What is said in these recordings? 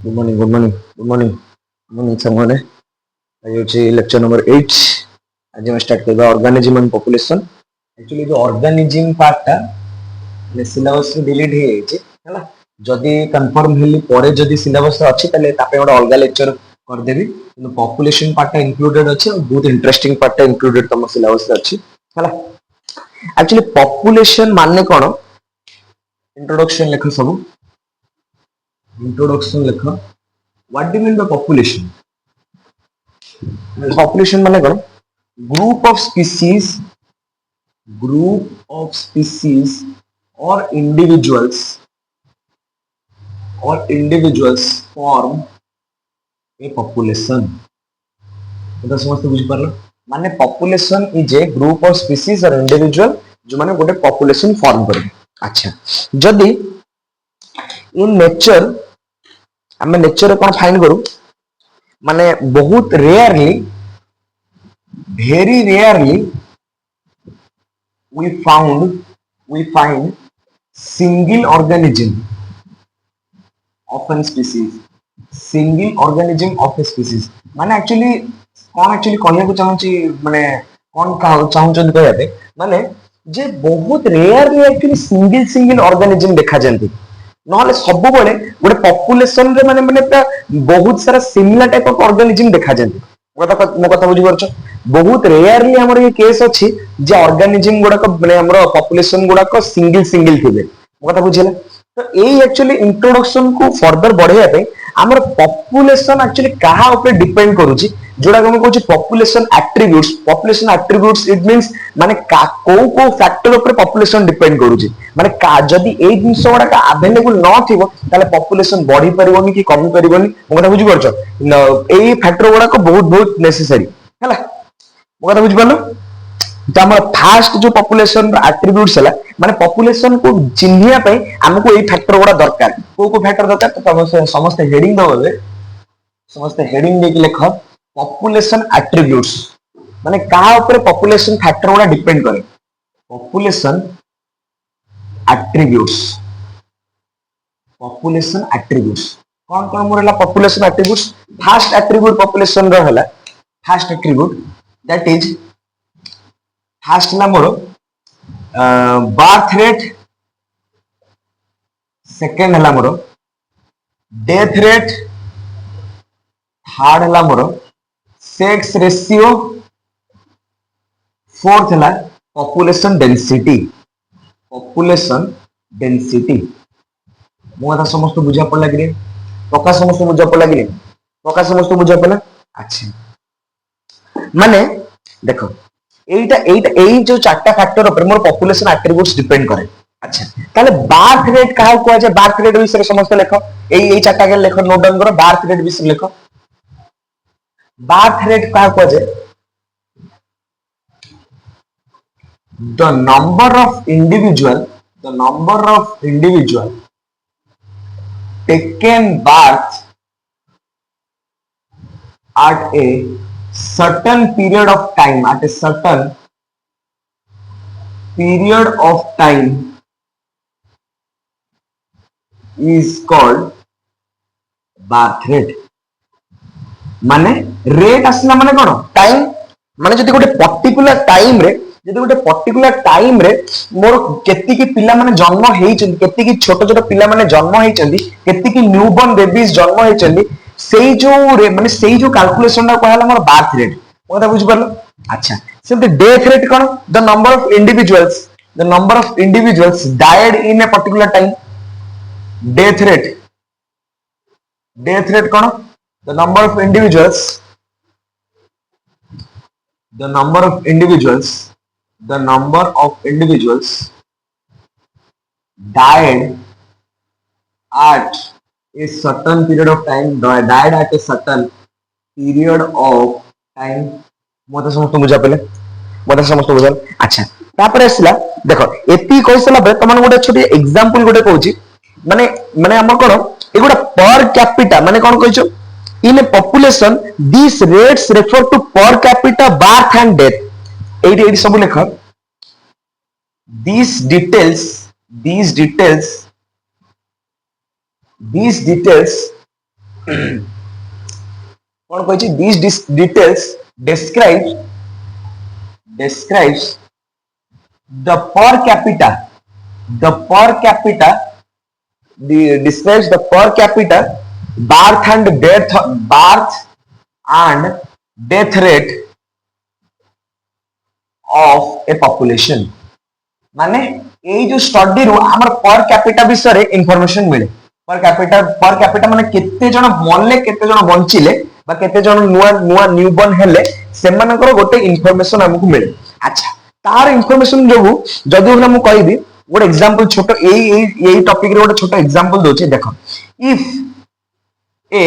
Good morning, good morning, good morning. Good morning, सामने आज होची लेक्चर नंबर 8. आज हम स्टार्ट करबा ऑर्गेनिज्म एंड पॉपुलेशन. एक्चुअली जो ऑर्गेनिज्म पार्टटा ने सिलेबस रे डिलीट हे जायछि हला. जदि कंफर्म हेली परे जदि सिलेबस रे अछि तले तापे गोटे अलग लेक्चर कर देबी. किंतु पॉपुलेशन पार्टटा इंक्लूडेड अछि और बहुत इंटरेस्टिंग पार्टटा इंक्लूडेड तम सिलेबस रे अछि हला. एक्चुअली पॉपुलेशन माने कोन? इंट्रोडक्शन लेख सब. इंट्रोडक्शन लेख. What do you mean by population? Population माने कौन? Group of species, or individuals form a population. तो समझते बुझी पारलो? माने population is a group of species or individual जो माने गोटे population form करे. अच्छा. जदि in nature हमें नेचर कौन फाइंड करू माने बहुत rarely very rarely we find single organism of a species माने एक्चुअली कौन एक्चुअली कहले को चाहूची माने कौन चाहूचन कहबे माने जे बहुत रेयरली एक्चुअली सिंगल ऑर्गेनिज्म देखा जंती नहले सब बळे गोटे पॉपुलेशन रे माने माने बहुत सारा सिमिलर टाइप ऑफ ऑर्गेनिज्म देखा जंती मो कथा बुझी परछ बहुत रेयरली हमर ये केस अछि जे ऑर्गेनिज्म गुडा को माने हमर पॉपुलेशन गुडा को सिंगल थिबे मो कथा बुझिला तो एई एक्चुअली इंट्रोडक्शन को फर्दर बढ़ेया पे हमर पॉपुलेशन एक्चुअली कहा ऊपर डिपेंड करूची जोडा हम कहूची पॉपुलेशन एट्रिब्यूट्स इट मींस माने को फैक्टर ऊपर पॉपुलेशन डिपेंड करूची माने जदी एई जिंस गुडा का अवेलेबल न थिबो ताले पॉपुलेशन बढ़ी परिबोनी कि कमी परिबोनी मो कथा बुझी परछ एई फैक्टर गुडा को बहुत बहुत नेसेसरी हैला मो कथा बुझी परलो तो हम फास्ट जो पॉपुलेशन एट्रिब्यूट्स है माने पॉपुलेशन को चिन्हिया पे हमको एई फैक्टर गुडा दरकार को फैक्टर दरकार तो समस्त हेडिंग दबे समस्त हेडिंग देके लिख पॉपुलेशन एट्रिब्यूट्स माने कहा ऊपर पॉपुलेशन फैक्टर गुडा डिपेंड करे पॉपुलेशन एट्रिब्यूट्स कौन कौन मोर population attributes first attribute population रो हला first attribute that is first ना मोर बर्थ रेट सेकंड हला मोर डेथ रेट थर्ड हला मोर सेक्स रेशियो फोर्थ हला पॉपुलेशन डेंसिटी मो कथा समस्त बुझा पड़ला कि प्रकाश समस्त बुझा पड़ला कि प्रकाश समस्त बुझा पड़ला अच्छा माने देखो एटा एई जो चारटा फैक्टर ऊपर मोर पॉपुलेशन एट्रिब्यूट्स डिपेंड करे अच्छा ताले बर्थ रेट कहा को जे बर्थ रेट विषय समस्त लेखो एई चारटा के लेखो नोट डाउन करो बर्थ रेट विषय लेखो बर्थ रेट कहा को जे the number of individual taken birth at a certain period of time is called birth rate माने रेट आसला माने कोन टाइम माने जदि गोटे पर्टिकुलर टाइम रे मोर केति की पिला माने जन्म हेइचंदी केति की छोट छोट पिला माने जन्म हेइचंदी केति की न्यूबॉर्न बेबीज जन्म हेइचंदी सेई जो कैलकुलेशन ना कहला मोर बर्थ रेट मोता बुझ परलो अच्छा सेमते डेथ रेट कोन the number of individuals died in a particular time death rate कोन the number of individuals died at a certain period of time मते समस्त बुझा पले मते समस्त बुझा अच्छा तापर आसला देखो एती कहि सला बे तमन गोटे छोटी एग्जांपल गोटे कहूची माने माने हम कोन एगोटा पर कैपिटा माने कोन कहिचो in a population these rates refer to per capita birth and death 88 सब लिख these details कौन कही these details describes the per capita the per capita describes the per capita birth and death rate of a population. माने एई जो study रो हमर per capita विषय रे information मिले पर कैपिटा माने केते जण मरले केते जण बंचिले बा केते जण नुआ नुआ न्यूबॉर्न हेले सेमानकर गोटे इंफॉर्मेशन हमकु मिले. अच्छा तार इंफॉर्मेशन जो जदि हम कहबी गोटे एग्जांपल छोट एई टॉपिक रे गोटे छोट एग्जांपल दोचे देखो. If A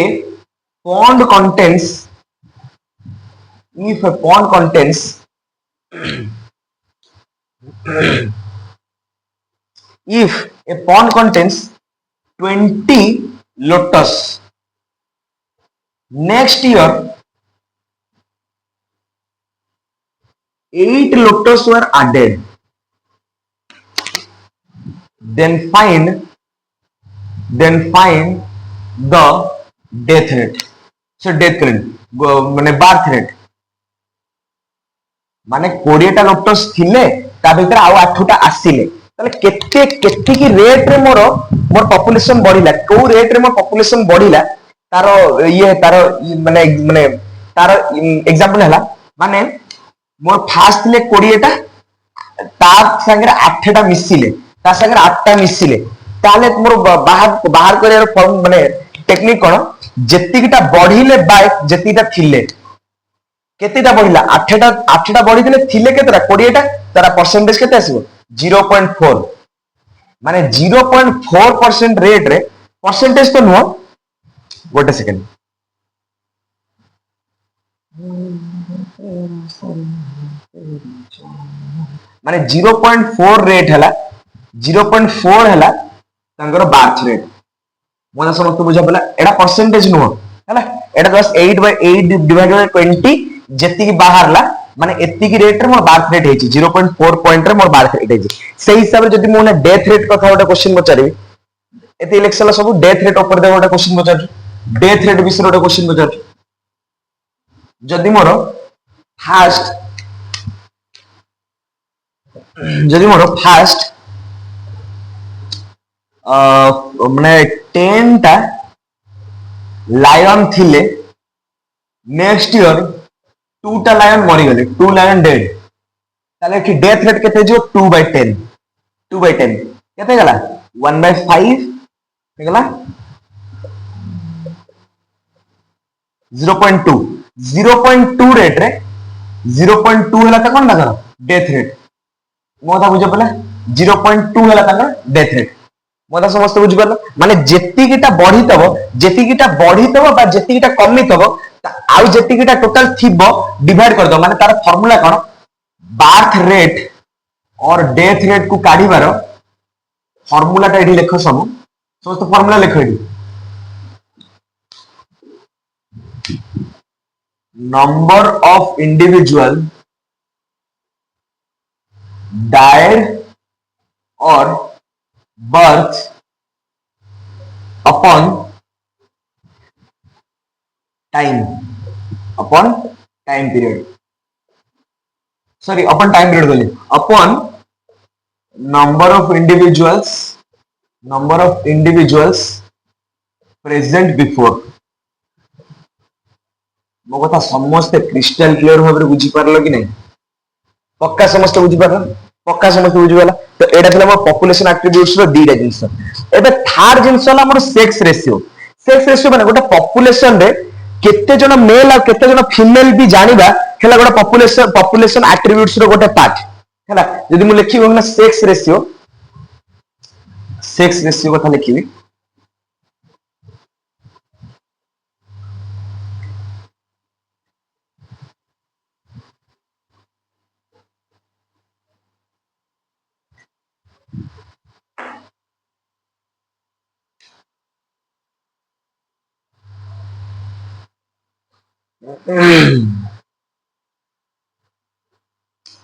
pond contains if a pond contains if a pond contains 20 lotus, next year 8 lotus were added, then find the death rate. So death rate माने birth rate माने 20टा lotus थिले ता भीतर आउ 8टा आसीले ताले केते केते की रेट रे मोर पॉपुलेशन बढ़िला को रेट रे मोर पॉपुलेशन बढ़िला तारो ये तारो माने माने तारो एग्जांपल हला माने मोर फास्ट थिले 20टा ता संगे 8टा मिसिले ता संगे 8टा मिसिले ताले मोर बाहर करियर फॉर्म माने टेक्निक कोन जेतिकिटा बढ़िले बाय जेतिटा थिले केतेटा बढ़िला 8टा बढ़िले थिले केतेटा 20टा तारा परसेंटेज केते आसीबो 0.4 माने 0.4% रेट रे परसेंटेज तो नुह गोटे सेकंड माने 0.4 रेट हला 0.4 हला तांगर बार्थ रेट मोना समस्त बुझा पला एडा परसेंटेज नुह हला एडा बस 8/8 डिवाइडेड बाय 20 जेति की बाहरला माने एति की रेट रे मोर बार्थ रेट हेची 0.4 पॉइंट रे मोर बार्थ रेट हेची सेही हिसाब रे जदि मोने डेथ रेट कथा गोटे क्वेश्चन पचारि एति इलेक्शन सब डेथ रेट ऊपर दे गोटे क्वेश्चन पचारि डेथ रेट विषय गोटे क्वेश्चन पचारि जदि मोर फास्ट माने 10 टा लायन थिले नेक्स्ट ईयर 2 टा लायन मरी गले 2 लायन डेड ताले कि डेथ रेट केते जो 2/10 केते गला 1/5 गला 0.2 रेट रे 0.2 हला त कोन लागला डेथ रेट मोता बुझे पले 0.2 हला त डेथ रेट मोता समस्त बुझ परला माने जेतिकिटा बढ़ितबो बा जेतिकिटा कमितबो आउ जेतिकिटा टोटल थिबो डिवाइड कर दो माने तार फार्मूला कोन बार्थ रेट और डेथ रेट को काढिबार फार्मूला टा एठी लेखो सब समस्त फार्मूला लेखो एठी number of individual died or birth upon time period बोले upon number of individuals present before मो कथा समस्त क्रिस्टल क्लियर भाव बुझी पारल कि नहीं पक्का समस्त बुझी पारल पक्का समस्त बुझी गला तो एटा थला हमर पॉपुलेशन एट्रिब्यूट्स रो दीटा जिंस एबे थर्ड जिंस होला हमर सेक्स रेशियो माने गोटे पॉपुलेशन रे केते जण मेल आ केते जण फीमेल भी जानिबा हेला गोटे पॉपुलेशन एट्रिब्यूट्स रो गोटे पार्ट हेला जदि मु लिखिबो ना सेक्स रेशियो कथा लिखिबी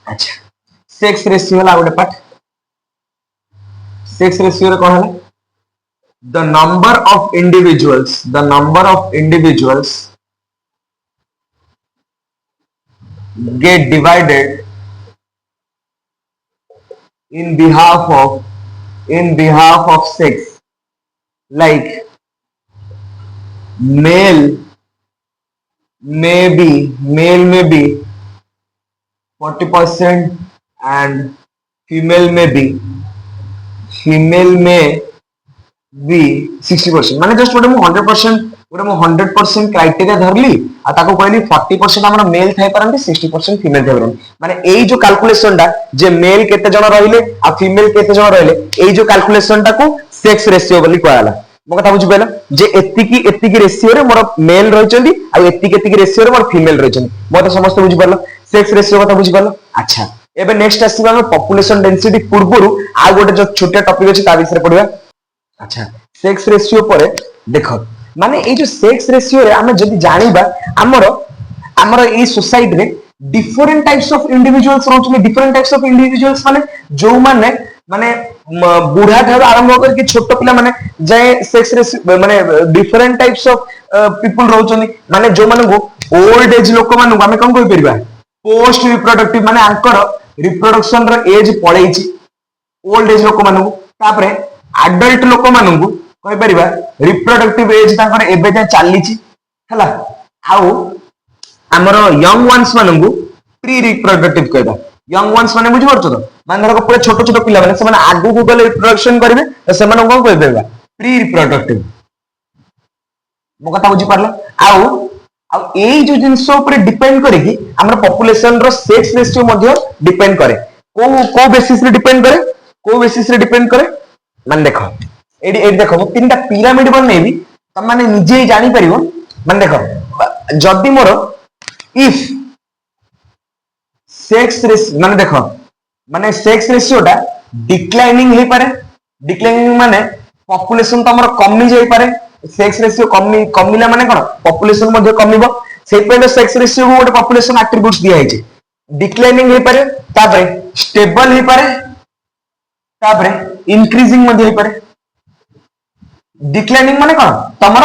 अच्छा सेक्स रेशियो वाला गोटे पार्ट सेक्स रेशियो रे कोन हला the number of individuals get divided in behalf of sex, like male male may be 40% and female may be female may be 60%। ମାନେ ଜଷ୍ଟ ଗୋଟେ ମୁଁ 100% କ୍ରାଇଟେରିଆ ଧରଲି ଆଉ ତାକୁ କହିଲି 40% ଆମର ମେଲ ଥାଇପାରନ୍ତି 60% ଫିମେଲ ଥାଇପାରନ୍ତି। ମାନେ ଏଇ ଯୋଉ କାଲକୁଲେସନ ଟା ଯେ ମେଲ କେତେ ଜଣ ରହିଲେ ଆଉ ଫିମେଲ କେତେ ଜଣ ରହିଲେ ଏଇ ଯୋଉ କାଲକୁଲେସନ ଟାକୁ ସେକ୍ସ ରେସିଓ ବୋଲି କୁହାଗଲା। ମୋ କଥା ବୁଝିପାରିଲ ଯେ ଏତିକି ଏତିକି ରେସିଓରେ ମୋର ମେଲ ରହିଛନ୍ତି ଆଉ ଏତିକି ଏତିକି ରେସିଓରେ ମୋର ଫିମେଲ ରହିଛନ୍ତି। ମୋତେ ସମସ୍ତେ ବୁଝିପାରିଲ ସେକ୍ସ ରେସିଓ କଥା ବୁଝିପାରିଲ। ଆଚ୍ଛା ଏବେ ନେକ୍ସଟ ଆସିବା ଆମେ ପପୁଲେସନ ଡେନ୍ସିଟି ପୂର୍ବରୁ ଆଉ ଗୋଟେ ଯୋଉ ଛୋଟିଆ ଟପିକ ଅଛି ତା ବିଷୟରେ ପଢିବା। আচ্ছা সেক্স রেশিও পরে দেখ মানে এই যে সেক্স রেশিও রে আমি যদি জানিবা আমার আমার এই সোসাইটি রে ডিফরেন্ট টাইপস অফ ইন্ডিভিজুয়ালস রହୁଛନ୍ତି ডিফরেন্ট টাইপস অফ ইন্ডিভিজুয়ালস মানে ଯୋଉ ମାନେ ବୁଢା ଠାରୁ ଆରମ୍ଭ କରିକି ଛୋଟ ପିଲା ମାନେ ଯାଏ ସେକ୍ସ ରେଶିଓ ମାନେ ଡିଫରେଣ୍ଟ ଟାଇପସ ଅଫ ପିପୁଲ ରହୁଛନ୍ତି। ମାନେ ଯୋଉମାନଙ୍କୁ ଓଲ୍ଡ ଏଜ ଲୋକମାନଙ୍କୁ ଆମେ କଣ କହିପାରିବା ପୋଷ୍ଟ ରିପ୍ରଡକ୍ଟିଭ ମାନେ ଆଙ୍କର ରିପ୍ରଡକ୍ସନ ର ଏଜ ପଳେଇଛି ଓଲ୍ଡ ଏଜ ଲୋକମାନଙ୍କୁ। ତାପରେ ଆଡଲ୍ଟ ଲୋକମାନଙ୍କୁ କହିପାରିବା ରିପ୍ରଡକ୍ଟିଭ ଏଜ ତାଙ୍କର ଏବେ ଯାଏ ଚାଲିଛି ହେଲା। ଆଉ ଆମର ୟଙ୍ଗ ୱାନ୍ସ ମାନଙ୍କୁ ପ୍ରି ରିପ୍ରଡକ୍ଟିଭ କହିବା। ୟଙ୍ଗ ୱାନ୍ସ ମାନେ ବୁଝିପାରୁଛ ତ ମାନେ ଧର ପୁରା ଛୋଟ ଛୋଟ ପିଲାମାନେ ସେମାନେ ଆଗକୁ ଗଲେ ରିପ୍ରଡକ୍ସନ କରିବେ ତ ସେମାନଙ୍କୁ କଣ କହିପାରିବା ପ୍ରି ରିପ୍ରଡକ୍ଟିଭ। ମୋ କଥା ବୁଝିପାରିଲ। ଆଉ ଆଉ ଏଇ ଯୋଉ ଜିନିଷ ଉପରେ ଡିପେଣ୍ଡ କରିକି ଆମର ପପୁଲେସନ ର ସେକ୍ସ ରେସିଓ ମଧ୍ୟ ଡିପେଣ୍ଡ କରେ। କୋଉ କୋଉ ବେସିସ ରେ ଡିପେଣ୍ଡ କରେ କୋଉ ବେସିସ ରେ ଡିପେଣ୍ଡ କରେ ମାନେ ଦେଖ ଏଇଠି ଏଇଠି ଦେଖ ମୁଁ ତିନିଟା ପିରାମିଡ ବନେଇବି ତମେ ମାନେ ନିଜେ ହିଁ ଜାଣିପାରିବ। ମାନେ ଦେଖ ଯଦି ମୋର ଇଫ ସେକ୍ସ ମାନେ ଦେଖ ମାନେ ସେକ୍ସ ରେସିଓ ଟା ଡିକ୍ଲାଇନିଂ ହେଇପାରେ। ଡିକ୍ଲାଇନିଂ ମାନେ ପପୁଲେସନ ତମର କମି ଯାଇପାରେ। ସେକ୍ସ ରେସିଓ କମିଲା ମାନେ କଣ ପପୁଲେସନ ମଧ୍ୟ କମିବ। ସେଇପାଇଁ ତ ସେକ୍ସ ରେସିଓ କୁ ଗୋଟେ ପପୁଲେସନ ଆଟ୍ରିବ୍ୟୁଟ୍ସ ଦିଆଯାଇଛି। ଡିକ୍ଲାଇନିଂ ହେଇପାରେ ତାପରେ ଷ୍ଟେବଲ ହେଇପାରେ ତାପରେ ଇନକ୍ରିଜିଂ ମଧ୍ୟ ହେଇପାରେ। ଡିକ୍ଲାଇନିଂ ମାନେ କଣ ତମର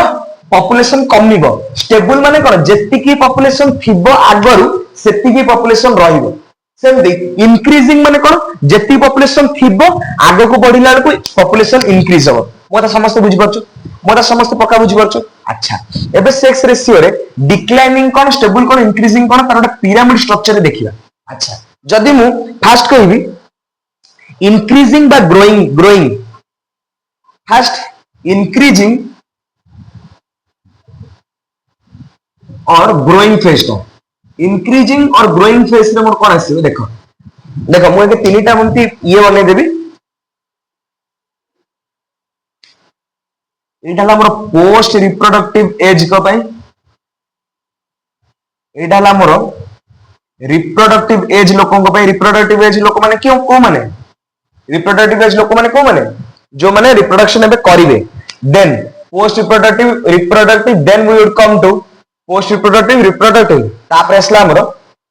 ପପୁଲେସନ କମିବ। ଷ୍ଟେବୁଲ ମାନେ କଣ ଯେତିକି ପପୁଲେସନ ଥିବ ଆଗରୁ ସେତିକି ପପୁଲେସନ ରହିବ। ସେମିତି ଇନକ୍ରିଜିଂ ମାନେ କଣ ଯେତିକି ପପୁଲେସନ ଥିବ ଆଗକୁ ବଢିଲା ବେଳକୁ ପପୁଲେସନ ଇନକ୍ରିଜ ହବ। ମୋ କଥା ସମସ୍ତେ ବୁଝିପାରୁଛ ମୋ କଥା ସମସ୍ତେ ପକ୍କା ବୁଝିପାରୁଛ। ଆଚ୍ଛା ଏବେ ସେକ୍ସ ରେସିଓରେ ଡିକ୍ଲାଇନିଂ କଣ ଷ୍ଟେବୁଲ କଣ ଇନକ୍ରିଜିଂ କଣ ତାର ଗୋଟେ ପିରାମିଡ ଷ୍ଟ୍ରକ୍ଚର ଦେଖିବା। ଆଚ୍ଛା ଯଦି ମୁଁ ଫାଷ୍ଟ କହିବି increasing বা growing first increasing or growing phase ଟା increasing or growing phase ରେ ମୋର କଣ ଆସିବ ଦେଖ ଦେଖ ମୁଁ ଏବେ ତିନିଟା ଏମିତି ଇଏ ବନେଇଦେବି। ଏଇଟା ହେଲା ଆମର ପୋଷ୍ଟ ରିପ୍ରଡକ୍ଟିଭ ଏଜ କ ପାଇଁ ଏଇଟା ହେଲା ଆମର ରିପ୍ରଡକ୍ଟିଭ ଏଜ ଲୋକଙ୍କ ପାଇଁ। ରିପ୍ରଡକ୍ଟିଭ ଏଜ ଲୋକମାନେ କୋଉ ମାନେ ରିପ୍ରଡକ୍ଟିଭ ଏଜ ଲୋକମାନେ କୋଉ ମାନେ ଯୋଉମାନେ ରିପ୍ରଡକ୍ସନ ଏବେ କରିବେ। Then post reproductive then we would come to post reproductive तापर आसला हमरो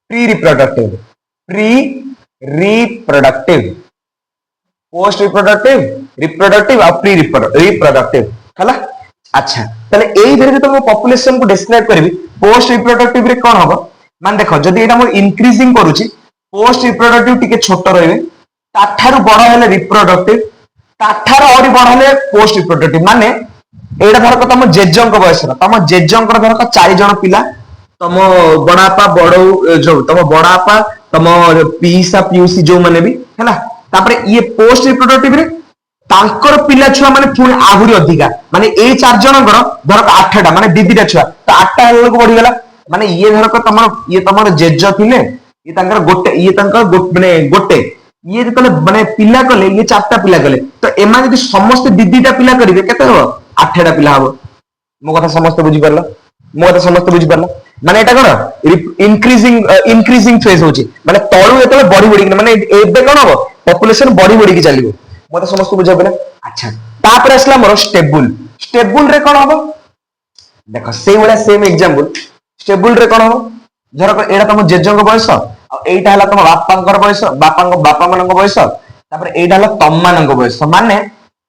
प्री रिप्रोडक्टिव पोस्ट रिप्रोडक्टिव और प्री रिप्रोडक्टिव हला। अच्छा ताले एई धरे तो पॉपुलेशन को डिस्क्राइब करबी पोस्ट रिप्रोडक्टिव रे कोन हबो मान देखो जदी एटा मो इंक्रीजिंग करूची पोस्ट रिप्रोडक्टिव टिके छोट रहबे ताठारु बड़ हेले रिप्रोडक्टिव ताठार और बड़ हेले पोस्ट रिप्रोडक्टिव। माने एटा धरक तम जेजंक बयस तम जेजंक धरक 4 जण पिला तम बड़ापा बड़ो जो तम बड़ापा तम पीसा पीयूसी जो माने भी हैला। तापरे ये पोस्ट रिप्रोडक्टिव रे तांकर पिला छुआ माने पुणी आहुरी अधिका माने ए 4 जनकर धरक 8टा माने दीदीटा छुआ तो 8टा हेले को बढ़ी गेला। माने ये धरक तमर जेज थिले ये तांकर गोटे ये तांकर माने गोटे ये जेतले माने पिला कले ये 4टा पिला कले तो एमा यदि समस्त दीदीटा पिला करिवे केते हो 8टा पिला हबो। मो कथा समस्त बुझी परला मो कथा समस्त बुझी परला। माने एटा कोन इंक्रीजिंग फेज होची माने तळु एतले बड़ी बड़ी माने एबे कोन हबो पॉपुलेशन बड़ी बड़ी की चलिबो। मो कथा समस्त बुझा परला। अच्छा तापर असला मोर स्टेबल रे कोन हबो देखो सेई वाला सेम एग्जांपल स्टेबल रे कोन हबो धरक एटा तम जेजंग बयस आ एटा हला तम बापांकर बयस बापा मानक बयस तापर एटा हला तम मानक बयस। माने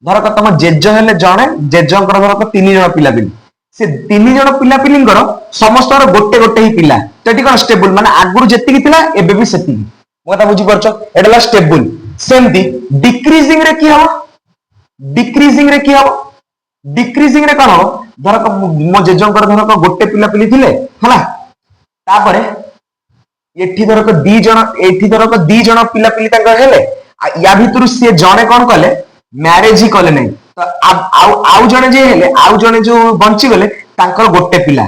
ଧରକ ତମ ଜେଜ ହେଲେ ଜଣେ, ଜେଜଙ୍କର ଧରକ 3 ଜଣ ପିଲାପିଲି, ସେ 3 ଜଣ ପିଲାପିଲିଙ୍କର ସମସ୍ତଙ୍କର ଗୋଟେ ଗୋଟେ ହିଁ ପିଲା, ତ ଏଠି କଣ ଷ୍ଟେବୁଲ, ମାନେ ଆଗରୁ ଯେତିକି ଥିଲା ଏବେ ବି ସେତିକି। ମୋ କଥା ବୁଝିପାରୁଛ, ଏଟା ହେଲା ଷ୍ଟେବୁଲ। ସେମିତି ଡିକ୍ରିଜିଂ ରେ କି ହବ, ଡିକ୍ରିଜିଂ ରେ କି ହବ, ଡିକ୍ରିଜିଂ ରେ କଣ ହବ, ଧରକ ମୋ ଜେଜେଙ୍କର ଧରକ ଗୋଟେ ପିଲାପିଲି ଥିଲେ ହେଲା, ତାପରେ ଏଠି ଧରକ 2 ଜଣ, ଏଠି ଧରକ 2 ଜଣ ପିଲାପିଲି ତାଙ୍କର ହେଲେ, ୟା ଭିତରୁ ସିଏ ଜଣେ କଣ କଲେ, ମ୍ୟାରେଜ ହିଁ କଲେ ନାହିଁ, ତ ଆଉ ଜଣେ ଯିଏ ହେଲେ, ଆଉ ଜଣେ ଯୋଉ ବଞ୍ଚିଗଲେ ତାଙ୍କର ଗୋଟେ ପିଲା,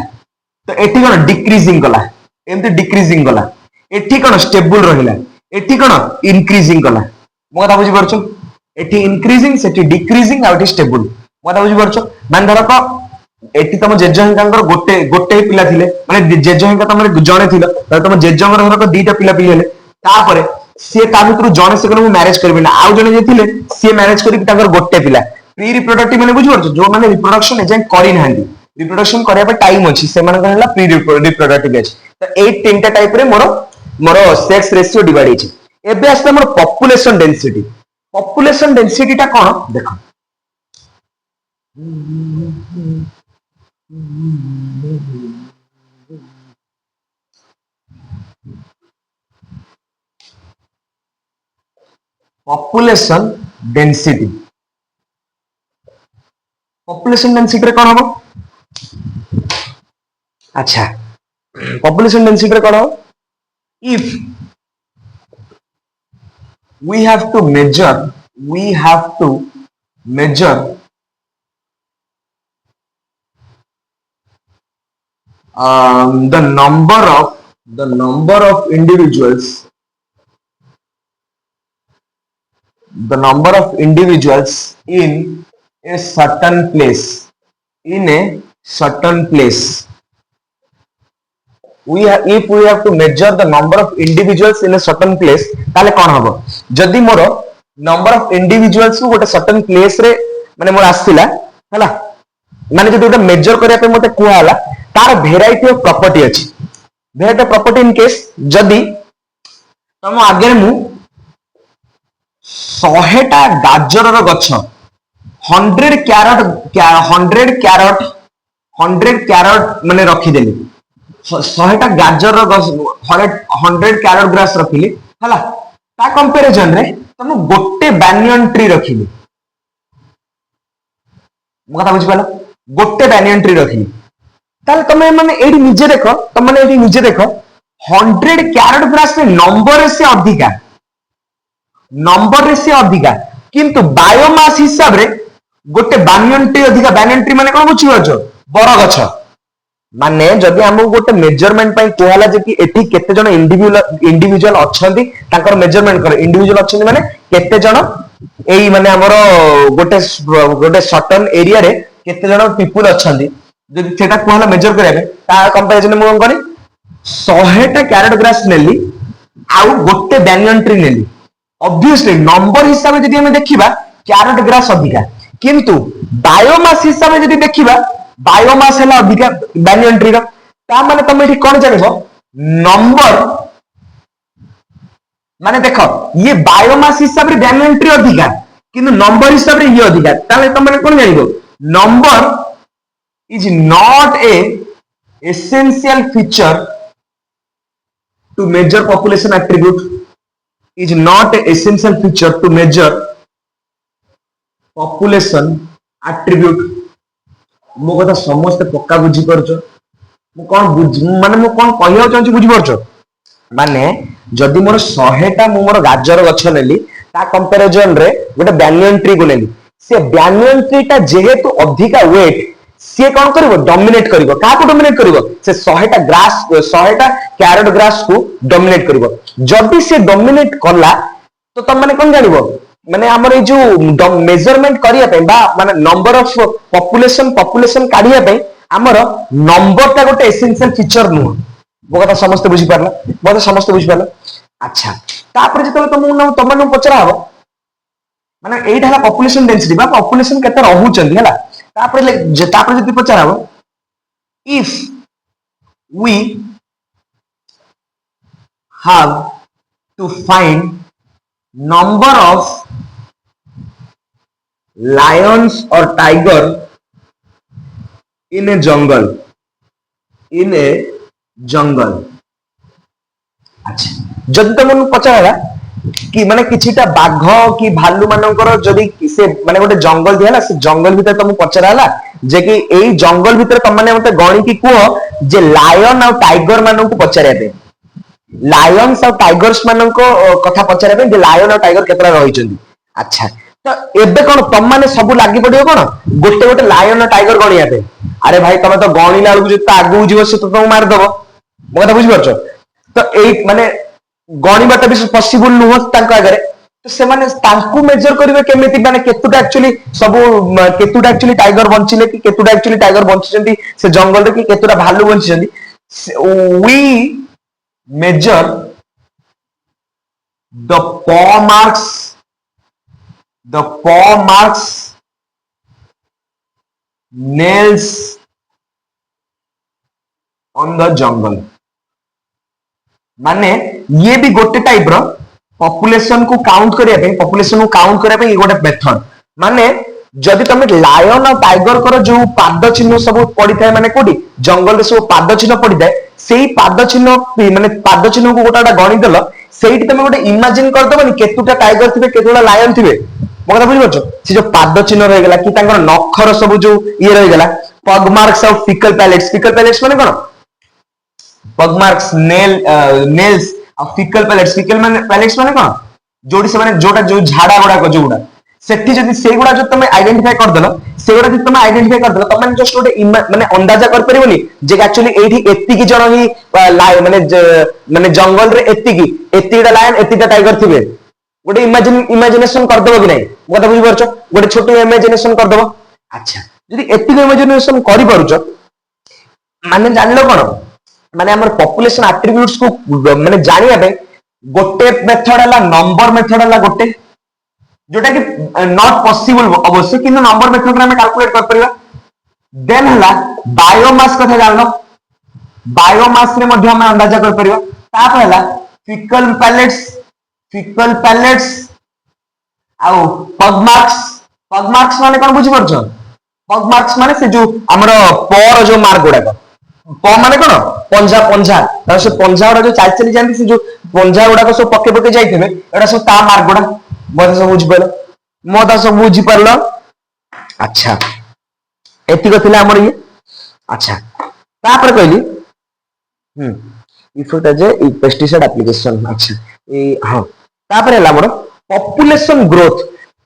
ତ ଏଠି କଣ ଡିକ୍ରିଜିଂ କଲା, ଏମିତି ଡିକ୍ରିଜିଂ କଲା। ଏଠି କଣ ଷ୍ଟେବୁଲ ରହିଲା, ଏଠି କଣ ଇନକ୍ରିଜିଂ କଲା। ମୋ କଥା ବୁଝିପାରୁଛ, ଏଠି ଇନକ୍ରିଜିଂ, ସେଠି ଡିକ୍ରିଜିଂ, ଆଉ ଏଠି ଷ୍ଟେବୁଲ। ମୋ କଥା ବୁଝିପାରୁଛ, ମାନେ ଧରକ ଏଠି ତମ ଜେଜ ହେରିକାଙ୍କର ଗୋଟେ ଗୋଟେ ପିଲା ଥିଲେ, ମାନେ ଜେଜ ହେରିକା ତମର ଜଣେ ଥିଲ, ତମ ଜେଜଙ୍କର ଧରକ 2ଟା ପିଲାପିଲି ହେଲେ, ତାପରେ ସିଏ ତା ଭିତରୁ ଜଣେ ସେ କହିଲେ ମୁଁ ମ୍ୟାରେଜ କରିବି ନା, ଆଉ ଜଣେ ଯିଏ ଥିଲେ ସିଏ ମ୍ୟାରେଜ କରିକି ତାଙ୍କର ଗୋଟେ ପିଲା। ପ୍ରି ରିପ୍ରୋଡକ୍ଟିଭ ମାନେ ବୁଝିପାରୁଛ, ଯୋଉମାନେ ରିପ୍ରୋଡକ୍ସନ ଏଯାଏଁ କରିନାହାନ୍ତି, ରିପ୍ରୋଡକ୍ସନ କରିବା ପାଇଁ ଟାଇମ ଅଛି, ସେମାନଙ୍କର ହେଲା ପ୍ରି ରିପ୍ରୋଡକ୍ଟିଭ ଏଜ୍। ତ ଏଇ 3ଟା ଟାଇପରେ ମୋର ମୋର ସେକ୍ସ ରେସିଓ ଡିଭାଇଡ ହେଇଛି। ଏବେ ଆସିଲା ଆମର ପପୁଲେସନ ଡେନ୍ସିଟି। ପପୁଲେସନ ଡେନ୍ସିଟି ଟା କଣ ଦେଖ, population density, population density रे कौन हो, अच्छा population density रे कौन हो, if we have to measure, we have to measure the number of individuals, the number of individuals in a certain place, in a certain place, if we have to measure the number of individuals in a certain place, ताले कौन होगा, जदि मोर number of individuals को गोटे certain place रे माने मोर आस्तिला हैला, माने जदि गोटे मेजर करिया पे मते कुआ हला, तार भेराइटी ऑफ प्रॉपर्टी अछि, variety of property in case जदि तम आगे मु 100टा गाजर रो गछ 100 कैरेट 100 कैरेट माने रखी देली, 100टा गाजर रो गछ 100 कैरेट ग्रास रखिली हला, ता कंपैरिजन रे तुम गोटे बैनियन ट्री रखिली, मो कथा बुझि पालो, गोटे बैनियन ट्री रखिली, ताले तमे माने एडी निजे देखो, तुम माने एडी निजे देखो 100 कैरेट ग्रास में नंबर से अधिका, नंबर रे से अधिका, किंतु बायोमास हिसाब रे गोटे बानियन ट्री अधिका, बानियन ट्री माने कोन बुझि पाछो, बड़ गछ, माने जदि हमहु गोटे मेजरमेंट पई कोहाला जे कि एठी केते जण इंडिविजुअल अछंती, ताकर मेजरमेंट कर, इंडिविजुअल अछंती माने केते जण एई माने हमरो गोटे गोटे सर्टेन एरिया रे केते जण पीपल अछंती, जदि सेटा कोहाला मेजर करे ता कंपैरिजन मु कोन करी 100टा कैरेट ग्रास नेली आउ गोटे बैनियन ट्री नेली, ऑब्वियसली नंबर हिसाब से जदि हमें देखिबा कैरेट ग्रास अधिका, किंतु बायोमास हिसाब से जदि देखिबा बायोमास है अधिका बैनियन ट्री रो, ता माने तुम एठी कोन जानिबो नंबर, माने देखो ये बायोमास हिसाब रे बैनियन ट्री अधिका, किंतु नंबर हिसाब रे ये अधिका, ताले तुम माने कोन जानिबो number is not a essential feature to measure population attribute, is not an essential feature to measure population attribute। मो कथा समस्त पक्का बुझी परछो, मु कोन माने मु कोन कहियो चाहूची बुझी परछो, माने जदि मोर 100टा मु मोर गाजर गछ नेली, ता कंपैरिजन रे गोटे बैनियन ट्री को नेली, से बैनियन ट्री टा जेहेतु अधिका वेट, सी कौन करिवो डोमिनेट करिवो, का को डोमिनेट करिवो, से 100टा ग्रास 100टा कैरेट ग्रास को डोमिनेट करिवो, जदि से डोमिनेट कला तो तुम माने कोन जानिवो, माने हमर ए जो मेजरमेंट करिया पे बा माने नंबर ऑफ पॉपुलेशन काढिया पे हमर नंबर टा गोटे एसेंशियल फीचर नु, मो कथा समस्त बुझी पारला, मो कथा समस्त बुझी पारला। अच्छा तापर जे तुम माने पचरा हबो माने एइटा हला पॉपुलेशन डेंसिटी बा पॉपुलेशन केते रहउचंदी हला, तापर जदि पचरा हबो if we have to find number of Lions और टाइगर इन ए जंगल, इन ए जंगल। अच्छा जदि तुमको पचारा कि माने किछिटा बाघ कि भालू मानकर जदि से माने गोटे जंगल दिया से जंगल भीतर तुमको पचराला जे कि एई जंगल भीतर तुम माने मते गणी की कह जे लायन और टाइगर मानक पचारे पे लायंस और टाइगर्स मानक कथा पचारे पे जे लायन और टाइगर केतरा रहिचंदी। अच्छा तो एबे कोन तुम माने सब लागि पड़ियो कोन गोटे गोटे लायन और टाइगर गणिया पे। अरे भाई तुम तो गणिला बेलू जो आगू जीव से तो तुमको मार दबो मो कथा बुझी परछो। तो एई माने गणिबाटा भी पॉसिबल नुह तांको आगरे तो सेमाने तांको मेजर करिवे केमिति माने केतुटा एक्चुअली सब केतुटा एक्चुअली टाइगर बंचिले कि केतुटा एक्चुअली टाइगर बंचिचंदी से जंगल रे कि केतुटा भालू बंचिचंदी। We measure the paw marks nails on the jungle। माने ये भी गोटे टाइप रो पॉपुलेशन को काउंट करने ये गोटे मेथड। माने जदि तुम लायन और टाइगर कर जो पाद चिन्ह सब पड़ी थाए माने कोडी जंगल रे सब पाद चिन्ह पड़ी थाए सेही पाद चिन्ह माने पाद चिन्ह को गोटा गणी देल सेठी तुम गोटे इमेजिन कर दबनी केतुटा टाइगर थिबे केतुटा लायन थिबे मो कथा बुझि परछो। से जो पाद चिन्ह रह गेला कि तांकर नखर सब जो ये रह गेला पग मार्क्स ऑफ फिकल पैलेट्स माने कोन पग मार्क्स नेल्स और फिकल पैलेट्स माने कोन जोडी से माने जोटा जो झाड़ा गुडा को जोडा सेठी जदी सेगुडा जो तुम आइडेंटिफाई कर देलो सेगुडा जदी तुम आइडेंटिफाई कर देलो तुम जस्ट गोटे माने अंदाजा कर परिबोनी जे एक्चुअली एठी एत्तिकी जण ही माने जंगल रे एत्तिकीटा लायन एत्तिटा टाइगर थिबे गोटे इमेजिनेशन कर दबो कि नहीं मो कथा बुझि परछो गोटे छोटो इमेजिनेशन कर दबो। अच्छा जदी एत्तिकी इमेजिनेशन करि परछो माने जानलो कोन माने हमर पॉपुलेशन एट्रिब्यूट्स को माने जानिया पे गोटे मेथड हला नंबर मेथड हला गोटे जोटा कि नॉट पॉसिबल अवश्य किंतु नंबर मेथड रे हम कैलकुलेट कर परिबा। देन हला बायोमास कथा जानलो बायोमास रे मध्ये हम अंदाजा कर परिबा। ताप हला फिकल पैलेट्स आउ पग मार्क्स माने कोन बुझि परछो पग मार्क्स माने से जो हमर पर जो मार्क गुडा प माने कोन पंजा त से पंजा गुडा जो चाल चली जानती से जो पंजा गुडा को सब पके जाइथिबे एटा सब ता मार्क गुडा मत सब बुझि परलो मत सब बुझि परलो। अच्छा एतिक थिला हमर ये। अच्छा तापर कहली effect as a pesticide application. अच्छा ए हां तापर हला हमर पॉपुलेशन ग्रोथ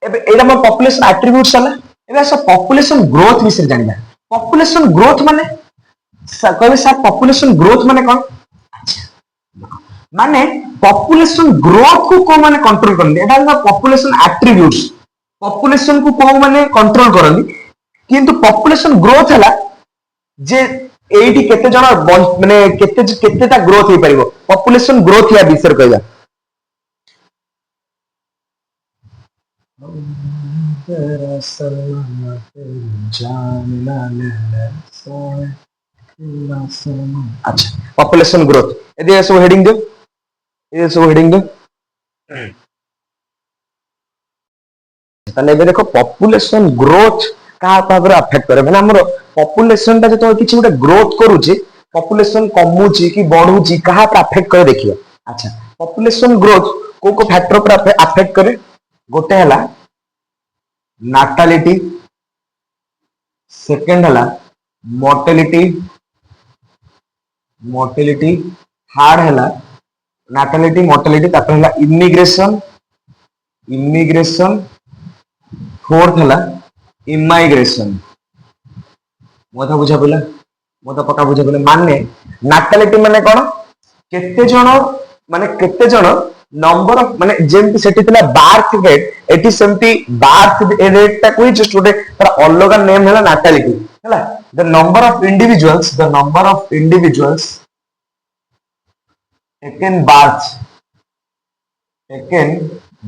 एबे एला हमर पॉपुलेशन एट्रिब्यूट्स हला एबे सब पॉपुलेशन ग्रोथ विषय जानिबा। पॉपुलेशन ग्रोथ माने कहले सर पॉपुलेशन ग्रोथ माने कोन माने पॉपुलेशन ग्रोथ को को माने कंट्रोल करनी एटा हला पॉपुलेशन एट्रिब्यूट्स पॉपुलेशन को को माने कंट्रोल करनी किंतु पॉपुलेशन ग्रोथ हला जे एठी केते जण माने केतेटा ग्रोथ हे परिबो पॉपुलेशन ग्रोथ या विषय कहला। अच्छा पॉपुलेशन ग्रोथ ये सब हेडिंग दो ये सब हेडिंग दो ताले देखो पॉपुलेशन ग्रोथ का भाବରେ अफेक्ट करे माने हमरो पॉपुलेशन ता जतो किछि गोटे ग्रोथ करूची पॉपुलेशन कमूची कि बढ़ूची कहा पर अफेक्ट करे देखियो। अच्छा पॉपुलेशन ग्रोथ को फैक्टर पर अफेक्ट करे गोटे हला नाटालिटी सेकंड हला मोर्टेलिटी थर्ड हला नाटालिटी मोर्टेलिटी तापर हला इमिग्रेशन फोर्थ हला इमाइग्रेशन। मोथा बुझा पला मोथा पक्का बुझा पला माने नाटालिटी माने कोन केते जण नंबर ऑफ माने जेमति सेठी थिला बार्थ रेट एटी सेमति बार्थ रेट ता कोई जस्ट गोटे तर अलगा नेम हला नाटालिटी हला the number of individuals taken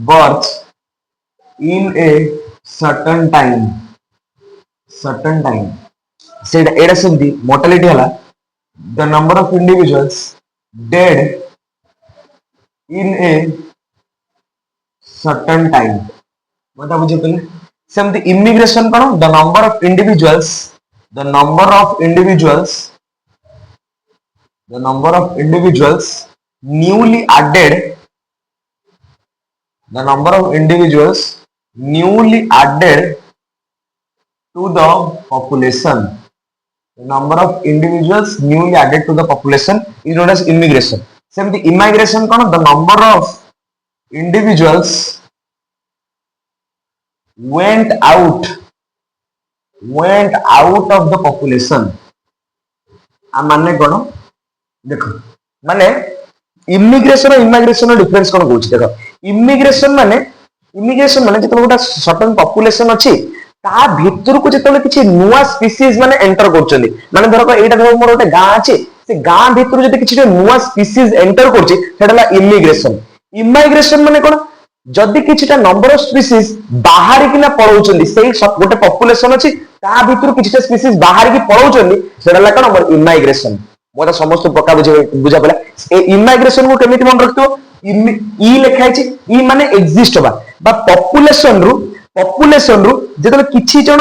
birth in a certain time से एडा सेमति मोर्टेलिटी हला the number of individuals dead in a certain time। बता बुझे पहले सेमती इमिग्रेशन कौन the number of individuals the number of individuals the number of individuals newly added the number of individuals newly added to the population the number of individuals newly added to the population is known as immigration same the immigration kono the number of individuals went out of the population आ माने कोन देखो माने immigration और immigration difference कोन कहूची देखो immigration माने जतले गोटा certain population अछि ता भितर को जतले किछि नुवा स्पीसीज माने एंटर करचंदी माने धरको एटा धर मोर गोटे गां अछि से गां भितर जति किछि नुवा स्पीसीज एंटर करछि सेटाला इमिग्रेशन माने कोन जदि किछिटा नंबर ऑफ स्पीसीज बाहर किना पळौचंदी सेही गोटे पॉपुलेशन अछि ता भितर किछिटा स्पीसीज बाहर की पळौचंदी सेटाला कोन हमर इमिग्रेशन मोटा समस्त प्रकार बुझा पड़ा ए इमिग्रेशन को केमिति मन रखतो ई लिखा छै ई माने एग्जिस्ट बा पॉपुलेशन रु जेतले किछि जण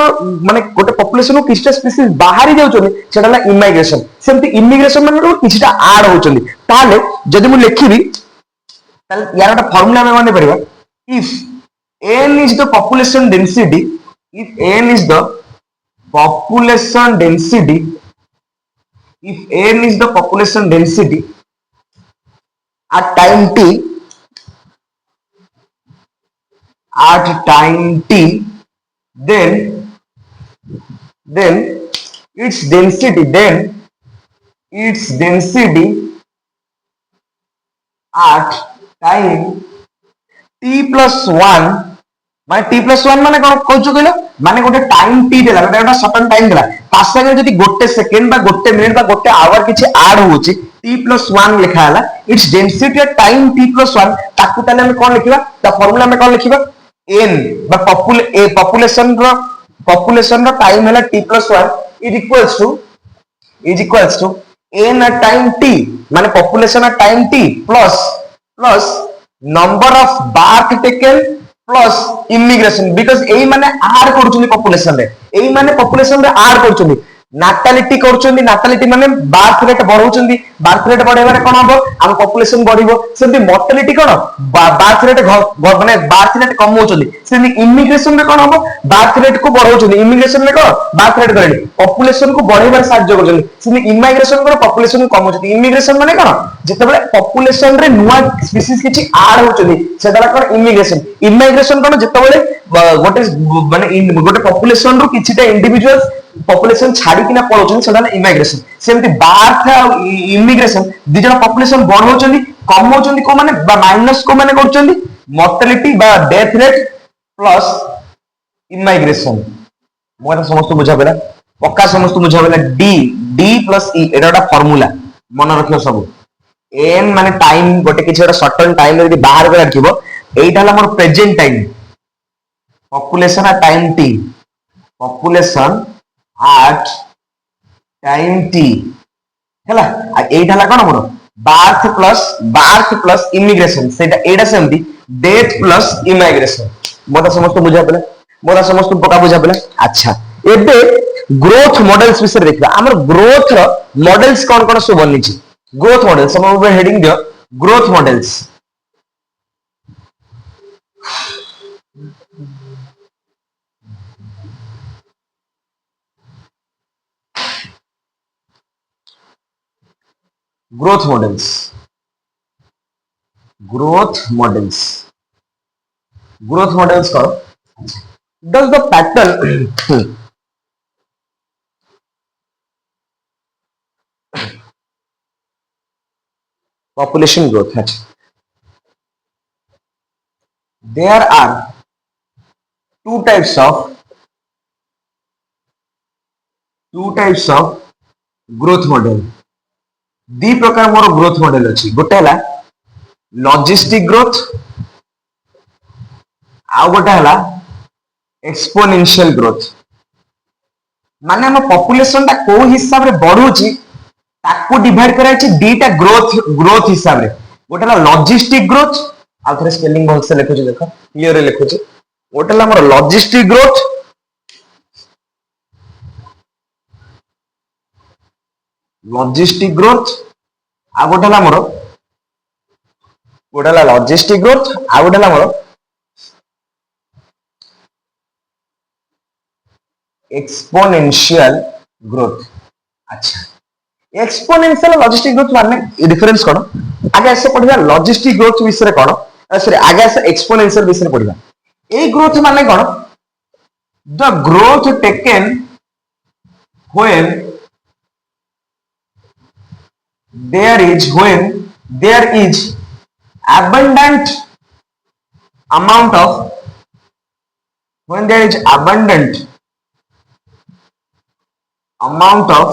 माने गोटे पॉपुलेशन को किछटा स्पीसीज बाहरी जाउछोनी सेटाला इमिग्रेशन सेमति इमिग्रेशन माने किछटा ऐड होउछोनी ताले जदि मु लिखिबी ताले यार एक फार्मूला में माने परिबा if n is the population density if n is the population density if n is the population density at time t then its density at time t plus 1 माने t plus 1 माने कोन कहउछ कहलो माने गोटे time t देला गोटे certain time देला पास संगे जदी गोटे सेकंड बा गोटे मिनिट बा गोटे आवर किछि ऐड होउची t plus 1 लिखा हला its density at time t plus 1 ताकू ताले हम कोन लिखिबा ता फार्मूला में कोन लिखिबा n बा पॉपुलेशन रो टाइम हला t plus 1 is equals to n at time t माने population at time t plus number of birth taken plus immigration because एई माने add करछुनी population रे एई माने पॉपुलेशन रे ऐड करछुनी नाटालिटी करछुनी नाटालिटी माने बर्थ रेट बढ़ौछुनी बर्थ रेट बढ़ेबारे कोन हबो हम population बढ़िबो सेमति mortality कोन birth rate माने birth rate कम होछुनी सेमति immigration रे कोन हबो बर्थ रेट को बढ़ौछुनी इमिग्रेशन रे कोन बर्थ रेट करनी पॉपुलेशन को बढ़ेबारे साहाय्य करछुनी सेमति इमिग्रेशन को पॉपुलेशन को कम होछुनी इमिग्रेशन माने कोन जेतेबेले पॉपुलेशन रे नुवा स्पीसीज किछि ऐड होछुनी सेडाला कोन इमिग्रेशन कोन जेतेबेले गोटे माने गोटे पॉपुलेशन रो किछिटा इंडिविजुअल्स पॉपुलेशन छाड़ी किना पळौछन सेडाला इमिग्रेशन सेमति बार्थ इमिग्रेशन दि जण पॉपुलेशन बढ़ौछन कम होछन को माने माइनस को माने करछन मोर्टालिटी बा डेथ रेट प्लस इमिग्रेशन मोरा समस्त बुझा पड़ा पक्का समस्त बुझा पड़ा डी प्लस ई एटा फार्मूला मन रखियो सब n माने टाइम गोटे किछि एटा सर्टेन टाइम रे बाहर कर रखिबो एटा हला मोर present time population at time t population at time t हैला एटा हला कोन मोर बार्थ प्लस इमिग्रेशन सेटा एटा सेमती डेथ प्लस इमिग्रेशन मोटा समस्त बुझा पले मोटा समस्त पका बुझा पले अच्छा एबे ग्रोथ मॉडल्स विषय देखबा हमर ग्रोथ रो मॉडल्स कोन कोन सब बनि छि ग्रोथ मॉडल्स हम ऊपर हेडिंग दियो ग्रोथ मॉडल्स growth models करो does the pattern population growth there are two types of growth model दी प्रकार मोर ग्रोथ मॉडल अछि गोटे हला लॉजिस्टिक ग्रोथ आ गोटे हला एक्सपोनेंशियल ग्रोथ माने हम पॉपुलेशन ता को हिसाब रे बढ़ुची ताको डिवाइड कराय छि दीटा ग्रोथ हिसाब रे गोटे हला लॉजिस्टिक ग्रोथ आ थरे स्पेलिंग बहुत से लिखु छी देखो क्लियर लिखु छी गोटे ହେଲା ଆମର ଲଜିଷ୍ଟିକ ଗ୍ରୋଥ, ଆଉ ଗୋଟେ ହେଲା ଆମର ଲଜିଷ୍ଟିକ ଗ୍ରୋଥ, ଆଉ ଗୋଟେ ହେଲା ଆମର एक्सपोनेंशियल ग्रोथ। अच्छा, एक्सपोनेंशियल लॉजिस्टिक ग्रोथ माने डिफरेंस कौन? आगे ऐसे पढ़िबा लॉजिस्टिक ग्रोथ विषय कौन, सॉरी आगे ऐसे एक्सपोनेंशियल विषय पढ़िबा। ए ग्रोथ माने कौन? The growth taken when there is abundant amount of when there is abundant amount of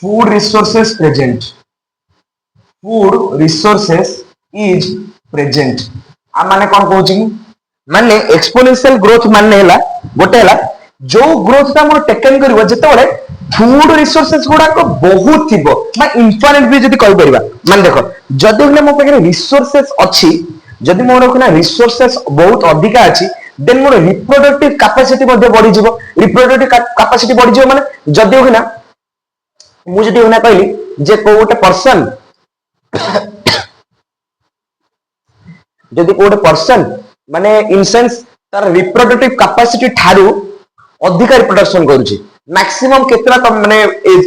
food resources present, food resources is present। आ माने कौन कहूँ माने एक्सपोनेंशियल ग्रोथ माने हला गोटे हला जो ग्रोथ ता मोर टेकन करबो जेतेबेले फूड रिसोर्सेस गुडा को बहुत थिबो बा इनफाइनाइट भी जदी कहि परिबा। माने देखो जदी हले मो पाखे रिसोर्सेस अछि, जदी मोर कोना रिसोर्सेस बहुत अधिका अछि, देन मोर रिप्रोडक्टिव कैपेसिटी मध्ये बढ़ी जिवो। रिप्रोडक्टिव कैपेसिटी बढ़ी जिवो माने जदी होना मु जदी होना कहली जे को गोटे पर्सन जदी को गोटे पर्सन माने इन सेंस तार रिप्रोडक्टिव कैपेसिटी ठारू अधिका रिप्रोडक्शन करूची, मैक्सिमम केतरा माने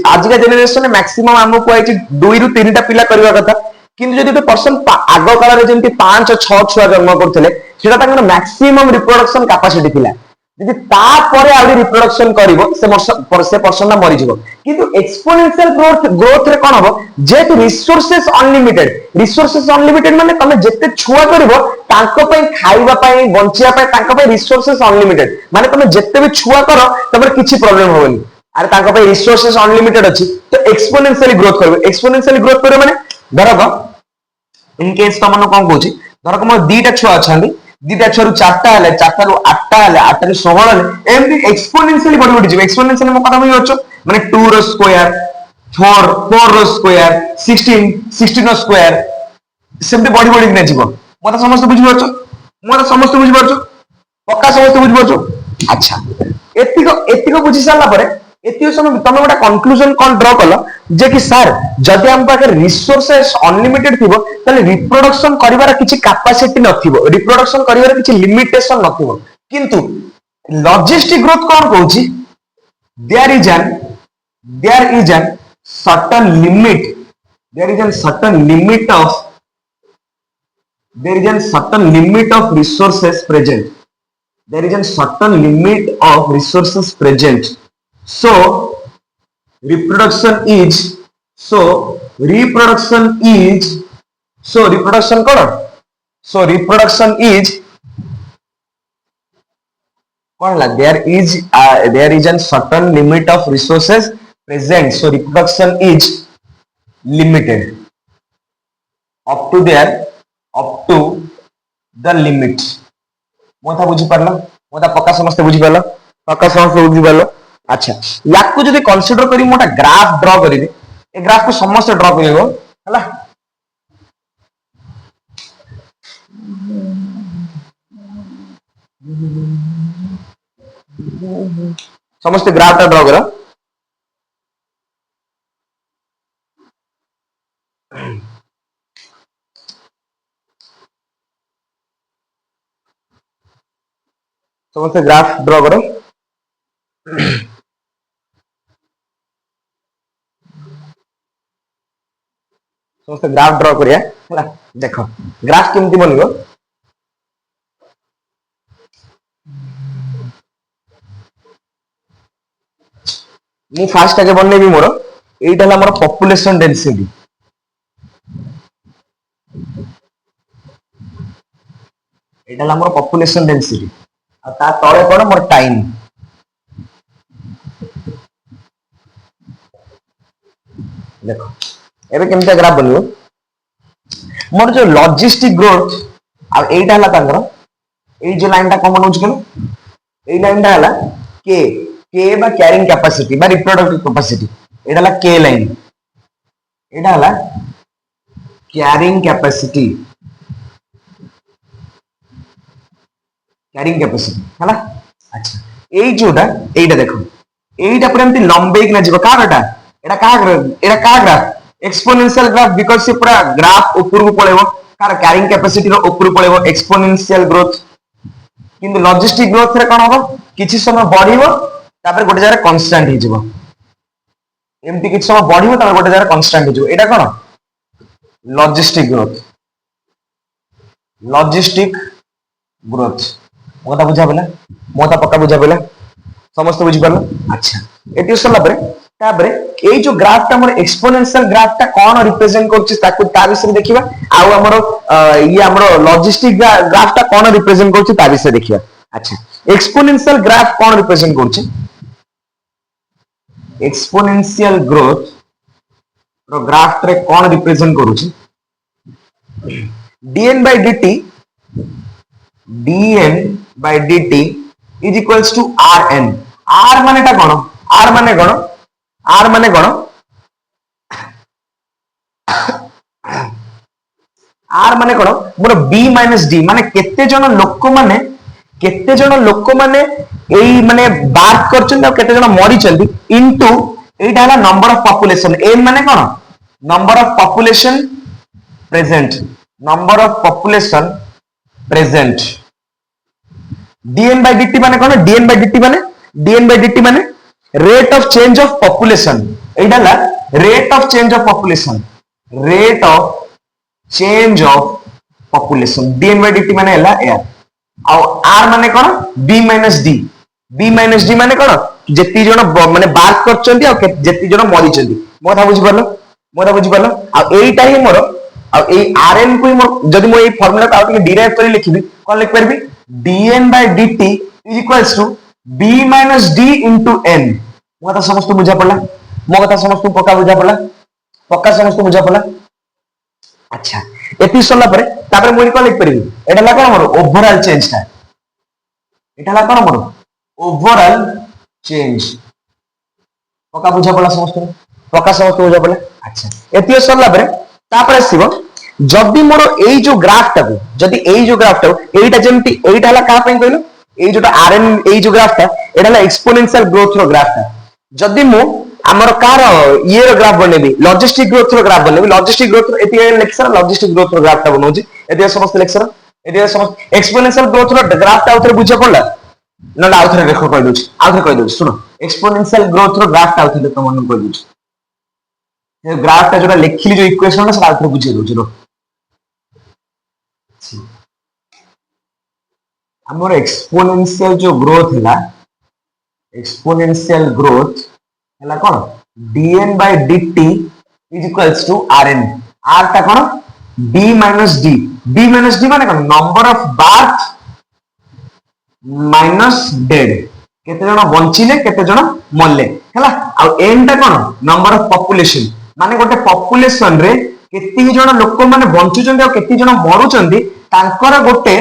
आज का जनरेशन में मैक्सिमम हमको आइछि 2 रु 3 टा पिला करबा कथा, किंतु जदी तो पर्सन आगो काल रे जेंति 5 6 छुआ जन्म करथिले सेटा तांकर मैक्सिमम रिप्रोडक्शन कैपेसिटी थिला। यदि ता परे आउरी रिप्रोडक्शन करिवो से पर्सन ना मरि जिवो। किंतु एक्सपोनेंशियल ग्रोथ रे कोन हबो जे रिसोर्सेस अनलिमिटेड माने तमे जत्ते छुआ करिवो तांको पई खाइबा पई बंचिया पई तांको पई रिसोर्सेस अनलिमिटेड माने तमे जत्ते भी छुआ करो तमर किछि प्रॉब्लम होबनी। अरे तांको पई रिसोर्सेस अनलिमिटेड अछि तो एक्सपोनेंशियली ग्रोथ करबो। एक्सपोनेंशियली ग्रोथ करे माने धरको इन केस तमन कोन कहूची धरको मोर दीटा छुआ अछंदी, दीटा छुआ रु चारटा हले, चारटा रु आठटा हले, आठटा रु 16 हले, एमती एक्सपोनेंशियली बढ़ी बढ़ी जिवो। एक्सपोनेंशियली मो कथा होइछो माने 2 रो स्क्वायर 4 रो स्क्वायर 16 रो स्क्वायर सेमती बढ़ी बढ़ी ने जीवो। मोता समस्त बुझि परछो, पक्का समस्त बुझि परछो। अच्छा, एतिको बुझि सारला परे एतिको समय तमे गोटा कंक्लूजन कौन ड्रॉ कलो जे कि सर जदि हम पाखे रिसोर्सेस अनलिमिटेड थिबो तले रिप्रोडक्शन करिवार किछि कैपेसिटी नथिबो, रिप्रोडक्शन करिवार किछि लिमिटेशन नथिबो। किंतु लॉजिस्टिक ग्रोथ कौन कहूची there is an certain limit, there is a certain limit of resources present, there is a certain limit of resources present, so reproduction is कौन ला there is a certain limit of resources present, so reproduction is limited up to the limit। Mota बुझी पारला, मोता पक्का समस्त बुझी पारला, पक्का समस्त बुझी पारला। अच्छा, याकू जदी कंसीडर करी मोटा ग्राफ ड्रॉ करी दे, ए ग्राफ को समस्त ड्रॉ करिवो हला। समस्त ग्राफ टा ड्रॉ करो। समस्त ग्राफ ड्रॉ करो। समस्त ग्राफ ड्रॉ करिया हला। देखो ग्राफ केमती बनिवो, मु फास्ट आगे बनेबी मोर एटा हला मोर पॉपुलेशन डेंसिटी, एटा हला मोर पॉपुलेशन डेंसिटी आ ता तळे कोन मोर टाइम। देखो एबे केमता ग्राफ बनिवो मोर जो लॉजिस्टिक ग्रोथ आ एटा हला तांगर ए जो लाइन ता कोन बनउछ केन ए लाइन ता हला के बा कैरिंग कैपेसिटी बा रिप्रोडक्टिव कैपेसिटी, एटा हला के लाइन, एटा हला कैरिंग कैपेसिटी। क्यारिंग कैपेसिटी हला। अच्छा एई जोटा एइटा देखो एइटा पूरा एमती लंबेक ना जीव काटा एटा का ग्राफ एक्सपोनेंशियल ग्राफ बिकॉज़ से पूरा ग्राफ ऊपर को पळेबो कार क्यारिंग कैपेसिटी रो ऊपर पळेबो एक्सपोनेंशियल ग्रोथ। किंतु लॉजिस्टिक ग्रोथ रे कोन हबो किछि समय बढ़िबो तापर गोटे जगह कांस्टेंट हो जिवो एमती किछि समय बढ़िबो तापर गोटे जगह कांस्टेंट हो जिवो एटा कोन लॉजिस्टिक ग्रोथ। लॉजिस्टिक ग्रोथ मोता बुझा पला मोता पक्का बुझा पला समस्त बुझी पालो। अच्छा एटी सरला परे तापरे एई जो ग्राफ ता हमर एक्सपोनेंशियल ग्राफ ता कोन रिप्रेजेंट करछि ताकू ता विषय देखिबा आउ हमर ये हमर लॉजिस्टिक ग्राफ ता कोन रिप्रेजेंट करछि ता विषय देखिबा। अच्छा एक्सपोनेंशियल ग्राफ कोन रिप्रेजेंट करछि एक्सपोनेंशियल ग्रोथ रो ग्राफ रे कोन represent करूछि dn by dt is equals to rn r माने ता कोन r माने कोन r माने कोन r माने कोन मोर b माइनस d माने केते जण लोक माने एई माने बात करछन आ केते जण मरि चंदी इनटू एटा हला नंबर ऑफ पॉपुलेशन m माने कोन number of population present number of population present dn by dt माने कोन dn by dt माने rate of change of population एटा ला rate of change of population dn by dt माने हला या आ r माने कोन b minus d माने कोन जेती जण माने बात करचंती आ जेती जण मरि चंती मोथा बुझी पालो आ एइटा ही मोर आ ए rn को जदि मो ए फार्मूला का आउट डिराइव करी लिखिबी कोन लिख परबी dn by dt is equals to b minus d into n मो कथा समस्त बुझा पड़ला मो कथा समस्त पक्का बुझा पड़ला। अच्छा एति सरला परे तापर मो को लिख परबी एटा ला कोन मोर ओवरऑल चेंज ता एटा ला कोन मोर ओवरऑल चेंज पक्का बुझा पड़ला समस्त बुझा पड़ला। अच्छा एति सरला परे तापर आसीबो जदि मोर एई जो ग्राफ टा जदि एई जो ग्राफ टा एइटा जेमति एइटा हला का पई कहलो एई जोटा rn एई जो ग्राफ टा एटा हला एक्सपोनेंशियल ग्रोथ रो ग्राफ टा जदि मो हमर कार ये रो ग्राफ बनेबी लॉजिस्टिक ग्रोथ रो ग्राफ बनेबी लॉजिस्टिक ग्रोथ एति लेक्चर लॉजिस्टिक ग्रोथ रो ग्राफ टा बनौजी एति समस्त लेक्चर एति समस्त एक्सपोनेंशियल ग्रोथ रो ग्राफ टा उथरे बुझा पड़ला न आउथरे देखो कह दोछ सुनो एक्सपोनेंशियल ग्रोथ रो ग्राफ टा उथरे तो मन कह दोछ ये ग्राफ टा जोटा लिखिली जो इक्वेशन से आउथरे बुझे दोछ रो हमर एक्सपोनेंशियल जो ग्रोथ हैला एक्सपोनेंशियल ग्रोथ हैला कोन dn by dt is equals to rn r ता कोन b minus d माने कोन number of birth minus dead केते जण बंचिले केते जण मरले हैला आ n ता कोन नंबर ऑफ पॉपुलेशन माने गोटे पॉपुलेशन रे केति जण लोक माने बंचुचंदी आ केति जण मरुचंदी तांकर गोटे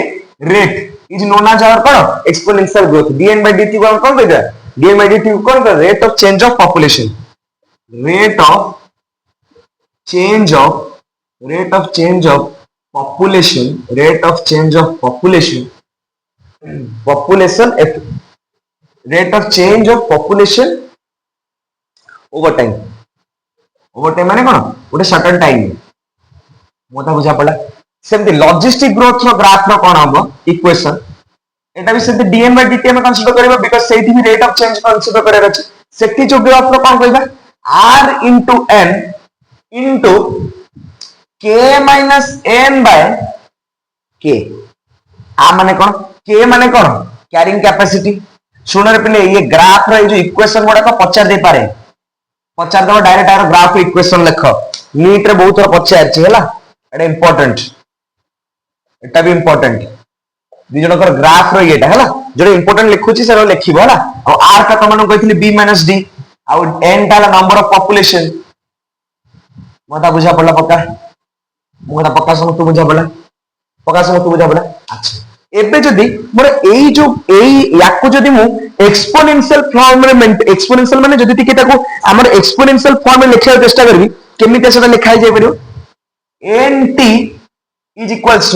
rate is known as our what exponential growth dn by dt को कौन कहता है dn by dt को कौन कहता है rate of change of population rate of change of population rate of change of population over time माने कौन गोटे सर्टेन टाइम मोटा बुझा पड़ा सेमती लॉजिस्टिक ग्रोथ रो ग्राफ रो कोन हबो इक्वेशन एटा भी सेमती dn by dt हम कंसीडर करबा बिकॉज़ सेठी भी रेट ऑफ चेंज कंसीडर करे अछि सेठी जो ग्राफ रो कोन कहबा r into n into k minus n by k आ माने कोन k माने कोन कैरिंग कैपेसिटी सुन रे पले ये ग्राफ रो जो इक्वेशन गुडा को पचार दे पारे पचार दो डायरेक्ट आर ग्राफ इक्वेशन लिख नीट रे बहुत थोड़ा पचार छी हला एटा इंपोर्टेंट एटा भी इंपोर्टेंट दि जण कर ग्राफ रो एटा हला जो इंपोर्टेंट लिखुची से लिखिबो हला और r का त मन कहथिली b - d और n ता नंबर ऑफ पॉपुलेशन मोटा बुझा पड़ला पक्का समस्त बुझा पड़ला। अच्छा एबे जदी मोर एई जो एई याको जदी मु एक्सपोनेंशियल फॉर्म रे एक्सपोनेंशियल माने जदी टिके ताको हमर एक्सपोनेंशियल फॉर्म में लिखिया चेष्टा करबी केमिते सेटा लिखाई जाय परियो nt is equals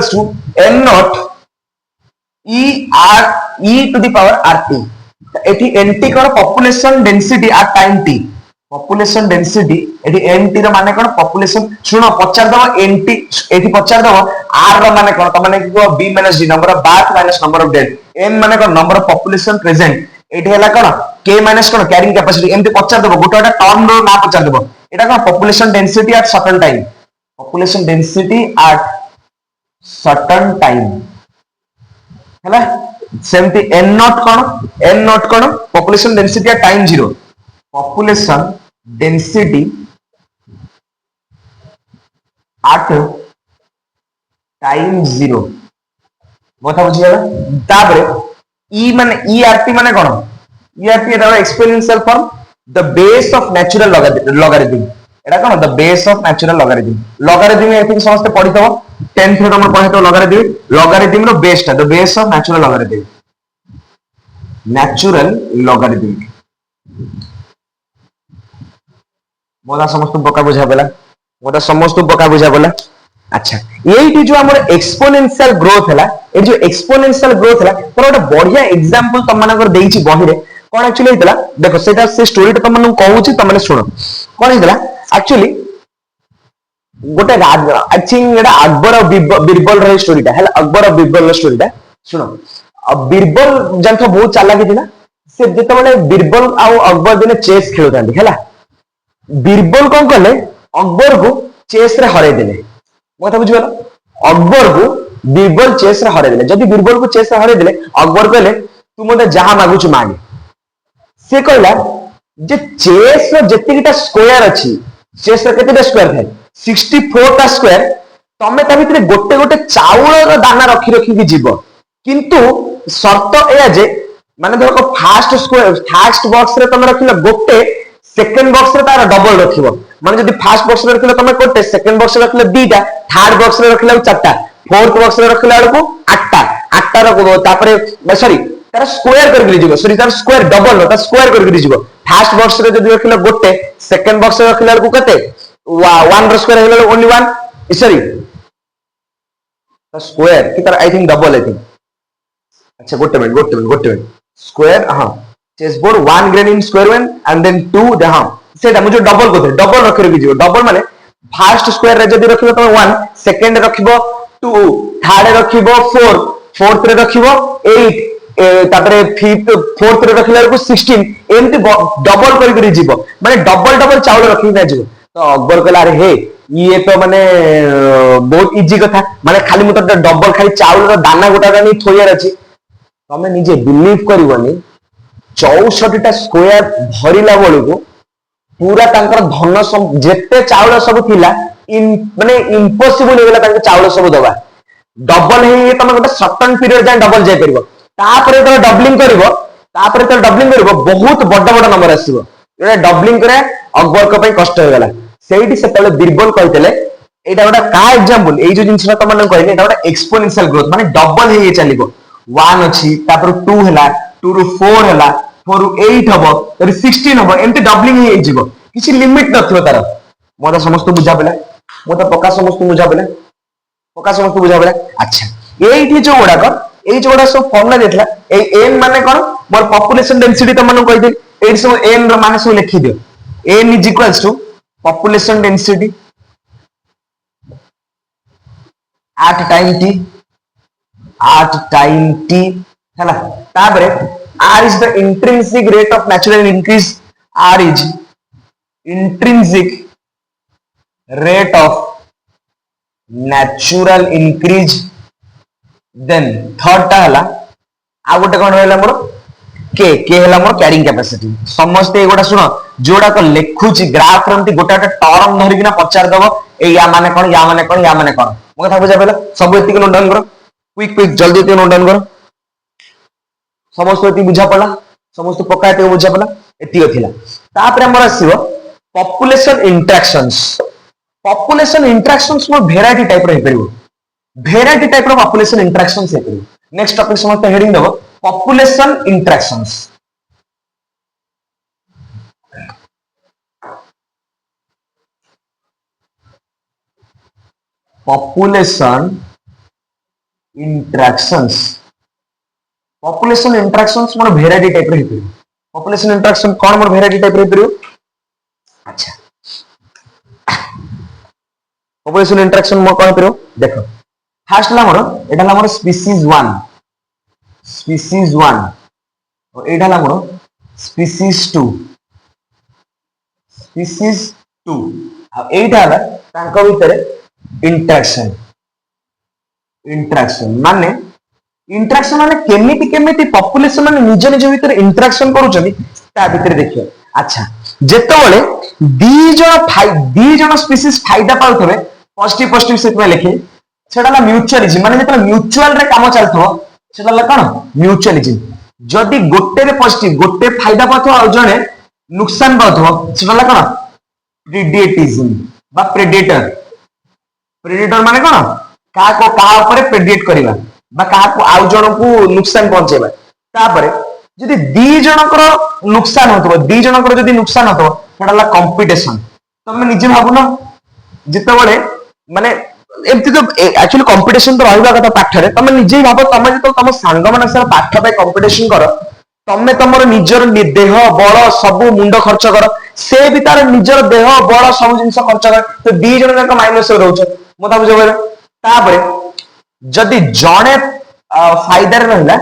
to n naught e to the power rt eighty nt cone population density at time t population density eighty nt रो माने कोन पॉपुलेशन सुनो पचार दबो nt एटी पचार दबो r रो माने कोन त माने को b minus d number of birth minus number of death n माने कोन नंबर ऑफ पॉपुलेशन प्रेजेंट एटी हला कोन k माइनस कोन कैरिंग कैपेसिटी एमती पचार दबो गोटे गोटे टर्म रो ना पचार दबो एटा कोन population density at certain time population density at certain time हैला सेमती एन नॉट कौन population density at time zero population density at time zero कथा बुझीगला तापरे ई माने ईआरटी माने कौन E R T eta exponential form the base of natural logarithm eta कौन the base of natural logarithm I think समस्त पढ़ितबो 10th रे हम पढ़ितो लॉगरिथम रो base the base of natural logarithm मोदा समस्त बका बुझा गेला मोदा समस्त बका बुझा गेला अच्छा एठी जो हमर एक्सपोनेंशियल ग्रोथ हैला ए जो एक्सपोनेंशियल ग्रोथ हैला पर ओटा बढ़िया एग्जांपल तम मानकर देइची बहिरे कोन एक्चुअली हेतला देखो सेटा से स्टोरी त तम कहूची तम माने सुनो कोन हेतला एक्चुअली गोटे आई थिंक एटा अकबर और बीरबल रे स्टोरीटा हैला अकबर और बीरबल रे स्टोरीटा सुनो अब बीरबल जानथो बहुत चालाकी थी ना से जेते माने बीरबल आ अकबर दिने चेस खेलुतांती हैला बीरबल कोन कले अकबर को चेस रे हरै देले मोथा बुझिबला अकबर को बीरबल चेस रे हरै देले जदी बीरबल को चेस रे हरै देले अकबर कहले तू मते जहां मागुछु मागे से कहला जे चेस रो जेतिकिटा स्क्वायर अछि चेस रो केतेटा स्क्वायर थाए 64 टा स्क्वायर तमे ता भितरे गोटे गोटे चाउल रो दाना रखी रखी की जीव किंतु शर्त एया जे माने देखो फास्ट स्क्वायर फास्ट बॉक्स रे तमे रखिलो गोटे सेकंड बॉक्स रे तार डबल रखिबो माने जदी फास्ट बॉक्स रे रखिलो तमे गोटे सेकंड बॉक्स रे रखिलो दुईटा थर्ड बॉक्स रे रखिलो चारटा फोर्थ बॉक्स रे रखिलो आलको आठटा आठटा रखबो तापरे सॉरी तार स्क्वायर करके जीवो सॉरी तार स्क्वायर डबल नो तार स्क्वायर करके जीवो फास्ट बॉक्स रे जदी रखिलो गोटे सेकंड बॉक्स रे रखिलो आलको कते 1 रो स्क्वायर हेलो ओनली 1 सॉरी तार स्क्वायर की तार I think double I think अच्छा गोटे मिनट स्क्वायर हां chess board 1 grain in square 1 and then 2 हां सेटा मुझे डबल को डबल रख रखी जीवो डबल माने फर्स्ट स्क्वायर रे जदी रखिबो त 1 सेकंड रे रखिबो 2 थर्ड रे रखिबो 4 फोर्थ रे रखिबो 8 तापरे फिफ्थ फोर्थ रे रखिला को 16 एमती डबल करी जीवो माने डबल डबल चावल रखी ना जीवो तो अकबर कहला अरे हे ये तो माने बहुत इजी कथा माने खाली मत डबल खाली चावल रो दाना गोटा नहीं थोयार अछि तमे निजे बिलीव करबनी 64 टा स्क्वायर भरिला बळु को पूरा तांकर धन जेते चावल सब थिला माने इम्पॉसिबल हो गेला तांकर चावल सब दबा डबल हे तमे गोटे सर्टेन पीरियड जाय डबल जाय परिबो तापरे तो डबलिंग करिवो बहुत बड़ बड़ नंबर आसीबो एटा डबलिंग करे अकबर को पई कष्ट हो गेला सेठी से पहले बीरबल कहतेले एटा गोटा का एग्जांपल ए जो जिंसटा त मन कहले एटा गोटा एक्सपोनेंशियल ग्रोथ माने डबल हे चलिबो 1 अछि तापर 2 हला 2 रु 4 हला 4 रु 8 हबो तर 16 हबो एमती डबलिंग हे जिवो किछि लिमिट नथियो तार मोदा समस्त बुझा पेला मोदा पक्का समस्त बुझा पेला अच्छा एठी जो गोडा कर ए जो गोडा सब फॉर्मूला देथला ए n माने कोन मोर पॉपुलेशन डेंसिटी त मन कहि दे एठी सब n रो माने सब लिखि दियो n is equals to population density at time t है ना ताबरे r is the intrinsic rate of natural increase r is intrinsic rate of natural increase then third टा हला आ गोटे कोन रहला मोर के हला मोर कैरिंग कैपेसिटी समस्त ए गोटा सुनो जोड़ा को लेखुची ग्राफ रंती गोटा गोटा टर्म धरि किना पचार दबो ए या माने कोन मो कथा बुझा पेला सब एति नोट डाउन करो क्विक जल्दी एति नोट डाउन करो समस्त एति बुझा पला समस्त पक्का एति बुझा पला एति थिला तापरे हमर आसीबो पॉपुलेशन इंटरेक्शंस मो वेराइटी टाइप रे परिबो वेराइटी टाइप रो पॉपुलेशन इंटरेक्शंस हे परिबो नेक्स्ट टॉपिक समस्त हेडिंग दबो population interactions population interactions population interactions मोर वेराइटी टाइप रे हिपर पॉपुलेशन इंटरेक्शन कोन मोर वेराइटी टाइप रे हिपर अच्छा पॉपुलेशन इंटरेक्शन मोर कोन हिपर देखो फर्स्ट ला मोर एटा ला मोर स्पीशीज 1 और एटा ला मोर स्पीशीज 2 आ एटा ला तांको भितरे इंटरेक्शन माने केमिति पॉपुलेशन माने निज निज भीतर इंटरेक्शन करूछनी ता भीतर देखियो अच्छा जेतेबेले दी जण स्पीशीज फायदा पाउथबे पॉजिटिव सेट में लिखे सेटा ला म्यूचुअलिज्म माने जेतेबेले म्यूचुअल रे काम चलथो सेटा ला कोन म्यूचुअलिज्म जदी गोटे रे पॉजिटिव गोटे फायदा पाथो आ जणे नुकसान पाथो सेटा ला कोन प्रेडिएटिज्म बा प्रेडेटर माने कोन का ऊपर प्रेडिएट करबा बा का आउ जण को नुकसान पहुंचेबा तापरे जदी दी जनकर नुकसान होतबो दी जनकर जदी नुकसान होतबो सेटाला कंपटीशन तमे निजे भाबुना जेतेबेले माने एमति तो एक्चुअली कंपटीशन तो रहबा कथा पाठरे तमे निजे भाबो तमे जतो तम सांग माने से पाठ पे कंपटीशन करो तमे तमर निजर देह बळ सब मुंड खर्च कर से भी तार निजर देह बळ सब जिंस खर्च कर तो दी जण जाक माइनस रहउछ मोता बुझो तापरे जदी जणे फायदा रहला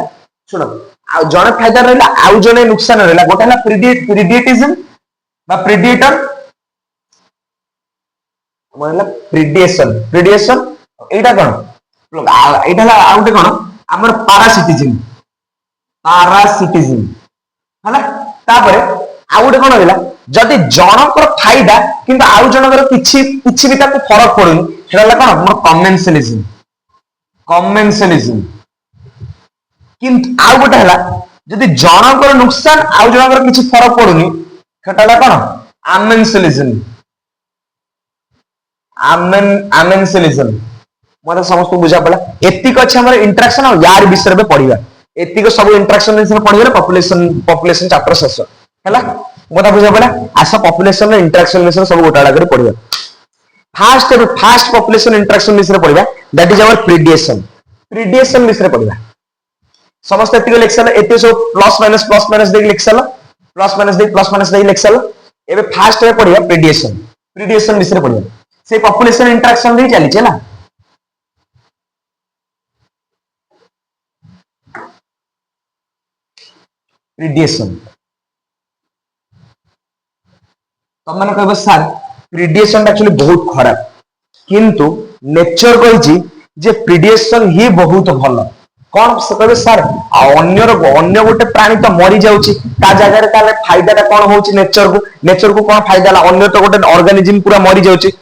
सुनो जणे फायदा रहला आउ जणे नुकसान रहला गोटे हला प्रेडिएटिज्म बा प्रेडिएटर मतलब प्रेडिएशन एटा कोन एटा हला आउटे कोन हमर पैरासिटिज्म हला तापरे आउटे कोन रहला जदी जनकर फायदा किंतु आउ जनकर किछि भी ताको फरक पड़ुनी सेटा हला कोन हमर कमेंसलिज्म किंतु आउ गोटे हला जदी जनकर नुकसान आउ जनकर किछि फरक पड़ुनी सेटा हला कोन आमेंसलिज्म मतलब समस्त बुझा पड़ा एतिक अछि हमर इंटरेक्शन और यार विषय में पढिबा एतिक सब इंटरेक्शन विषय में पढिबा पॉपुलेशन चैप्टर शेष हला मोता बुझा पड़ा आसा पॉपुलेशन रे इंटरेक्शन विषय सब गोटाडा करे पढिबा फास्ट पॉपुलेशन इंटरेक्शन विषय में पढिबा दैट इज आवर प्रेडिएशन विषय में पढिबा समस्त एतिक लेक्चर एते सब प्लस माइनस देख लेक्चर प्लस माइनस देख लेक्चर एबे फास्ट रे पढिबा प्रेडिएशन विषय में पढिबा से पॉपुलेशन इंटरेक्शन दे चली ना प्रेडिएशन तो मैंने कहबो सर प्रेडिएशन एक्चुअली बहुत खराब किंतु नेचर कहिछि जे प्रेडिएशन ही बहुत भलो कौन से कहबे सर अन्य गोटे प्राणी तो मरी जाउछि ता जगह रे ताले फायदाटा कौन होउछि नेचर को कौन फायदा ला अन्य तो गोटे ऑर्गेनिज्म पूरा मरी जाउछि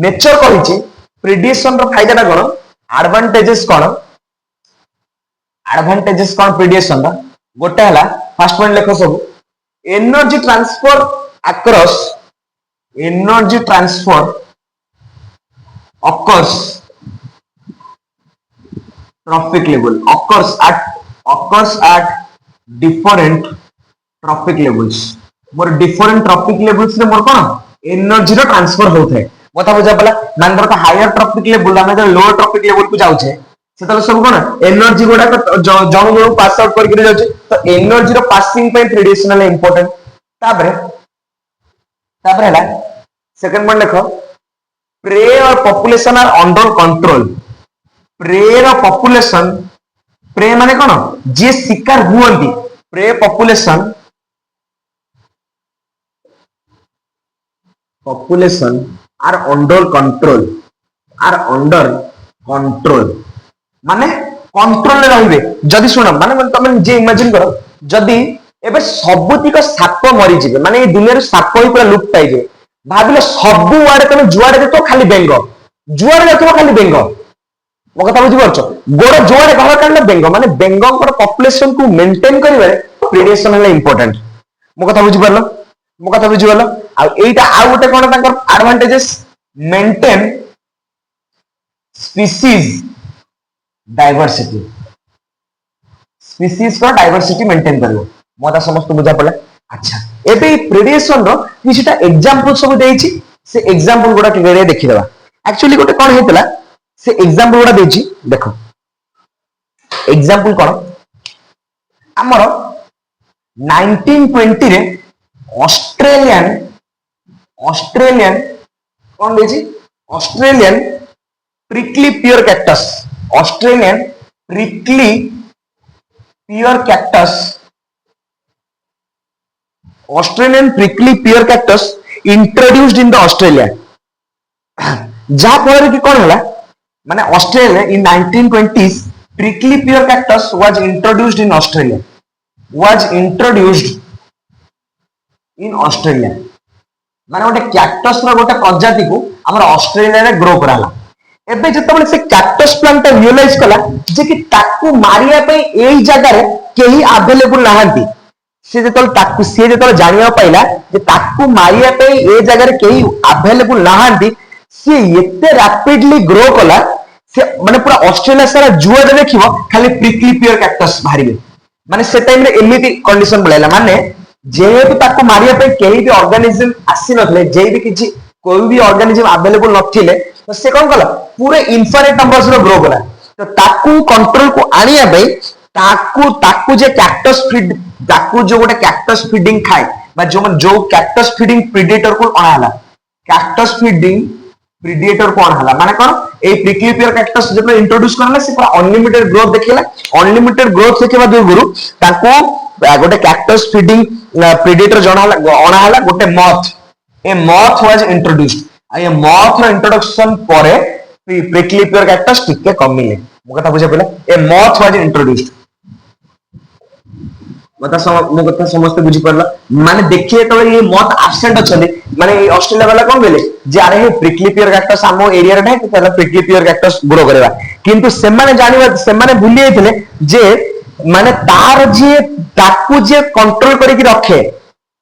नेचर कहिछि प्रेडिएशन रो फायदाटा कोन एडवांटेजेस कोन प्रेडिएशन रा गोटे हला फर्स्ट पॉइंट लेखो सब energy transfer occurs at different trophic levels more different trophic levels रे मोर कोन एनर्जी रो ट्रांसफर होता है बता बुझा पला मान दर हायर ट्रॉपिक लेवल हम जब लोअर ट्रॉपिक लेवल को जाउछे सेतल सब कोन एनर्जी गोडा जण पास आउट करके जाउछे तो एनर्जी रो पासिंग पे प्रेडिएशन है इंपोर्टेंट ताबरे हला सेकंड पॉइंट देखो प्रे और population are under control prey माने कोन जे शिकार हुअंती prey population are under control माने कंट्रोल रे रहिबे जदी सुन माने तुम जे इमेजिन करो जदी एबे सबुतिक साप मरी जिवे माने ए दुनिया रे साप ही पूरा लुप्त पाई जे भाबिले सब वाडे तुम जुआडे देखो खाली बेंग जुआडे देखो खाली बेंग मो कथा बुझी परछो गोड़ जुआडे घर काढले बेंग माने बेंगंकर पॉपुलेशन को मेंटेन करिवे प्रेडिएशन है इंपोर्टेंट मो कथा बुझी परलो आ एटा आ गोटे कोन तांकर advantages maintain species diversity maintain करिवो मोता समस्त बुझा पड़े अच्छा एबे प्रेडिएशन रो किछटा एग्जांपल सब देइछि से एग्जांपल गुडा क्लियर देखि देबा एक्चुअली गोटे कोन हेतला से एग्जांपल गुडा देइछि देखो एग्जांपल कोन आमर 1920 रे ऑस्ट्रेलियन ऑस्ट्रेलियन कौन देजी Australian prickly pear cactus Australian prickly pear cactus Australian prickly pear cactus introduced in the Australia जहाँ फल कि कौन है माने Australia in 1920s prickly pear cactus was introduced in Australia माने गोटे कैक्टस रो गोटे प्रजाति को हमर ऑस्ट्रेलिया रे ग्रो कराला एबे जतबे से कैक्टस प्लांट रियलाइज कला जे कि ताकू मारिया पे एई जगह रे केही अवेलेबल नाहंती से जतबे जानिया पाइला जे ताकू मारिया पे ए जगह रे केही अवेलेबल नाहंती से एते रैपिडली ग्रो कला से माने पूरा ऑस्ट्रेलिया सारा जुआडे देखिबो खाली प्रिकली पियर कैक्टस बाहरिबे माने से टाइम रे एमिति कंडीशन बलाइला माने जेहेतु ताको मारिया पे केही भी ऑर्गेनिज्म आसी नथले जे भी किछि कोई भी ऑर्गेनिज्म अवेलेबल नथिले तो से कोन कला पूरे इनफाइनाइट नंबर्स रो ग्रो कला तो ताकू कंट्रोल को आनिया पे ताकू जे कैक्टस फीड ताकू जो गोटे कैक्टस फीडिंग खाए बा जो कैक्टस फीडिंग प्रीडेटर को अणाला कैक्टस फीडिंग प्रीडेटर कौन हला माने कौन ए प्रिकली पियर कैक्टस जब इंट्रोड्यूस करला से पूरा अनलिमिटेड ग्रोथ देखिला अनलिमिटेड ग्रोथ देखिबा दो गुरु ताको गोटे कैक्टस फीडिंग प्रीडेटर जणाला अणाला गोटे moth a moth was introduced आ ए मॉथ रो इंट्रोडक्शन परे प्रिकली पियर कैक्टस टिके कमिले मो कथा बुझा पला ए मॉथ वाज इंट्रोड्यूस्ड मो कथा समस्त बुझी पड़ला माने देखिए तो ये मॉथ एब्सेंट अछले माने ऑस्ट्रेलिया वाला कोन बेले जे अरे हे प्रिकली पियर कैक्टस हमो एरिया रे नहीं तो प्रिकली पियर कैक्टस ग्रो करबा किंतु से माने जानिबा से माने भूली जाइतले जे माने तार जे ताकू जे कंट्रोल करी कि रखे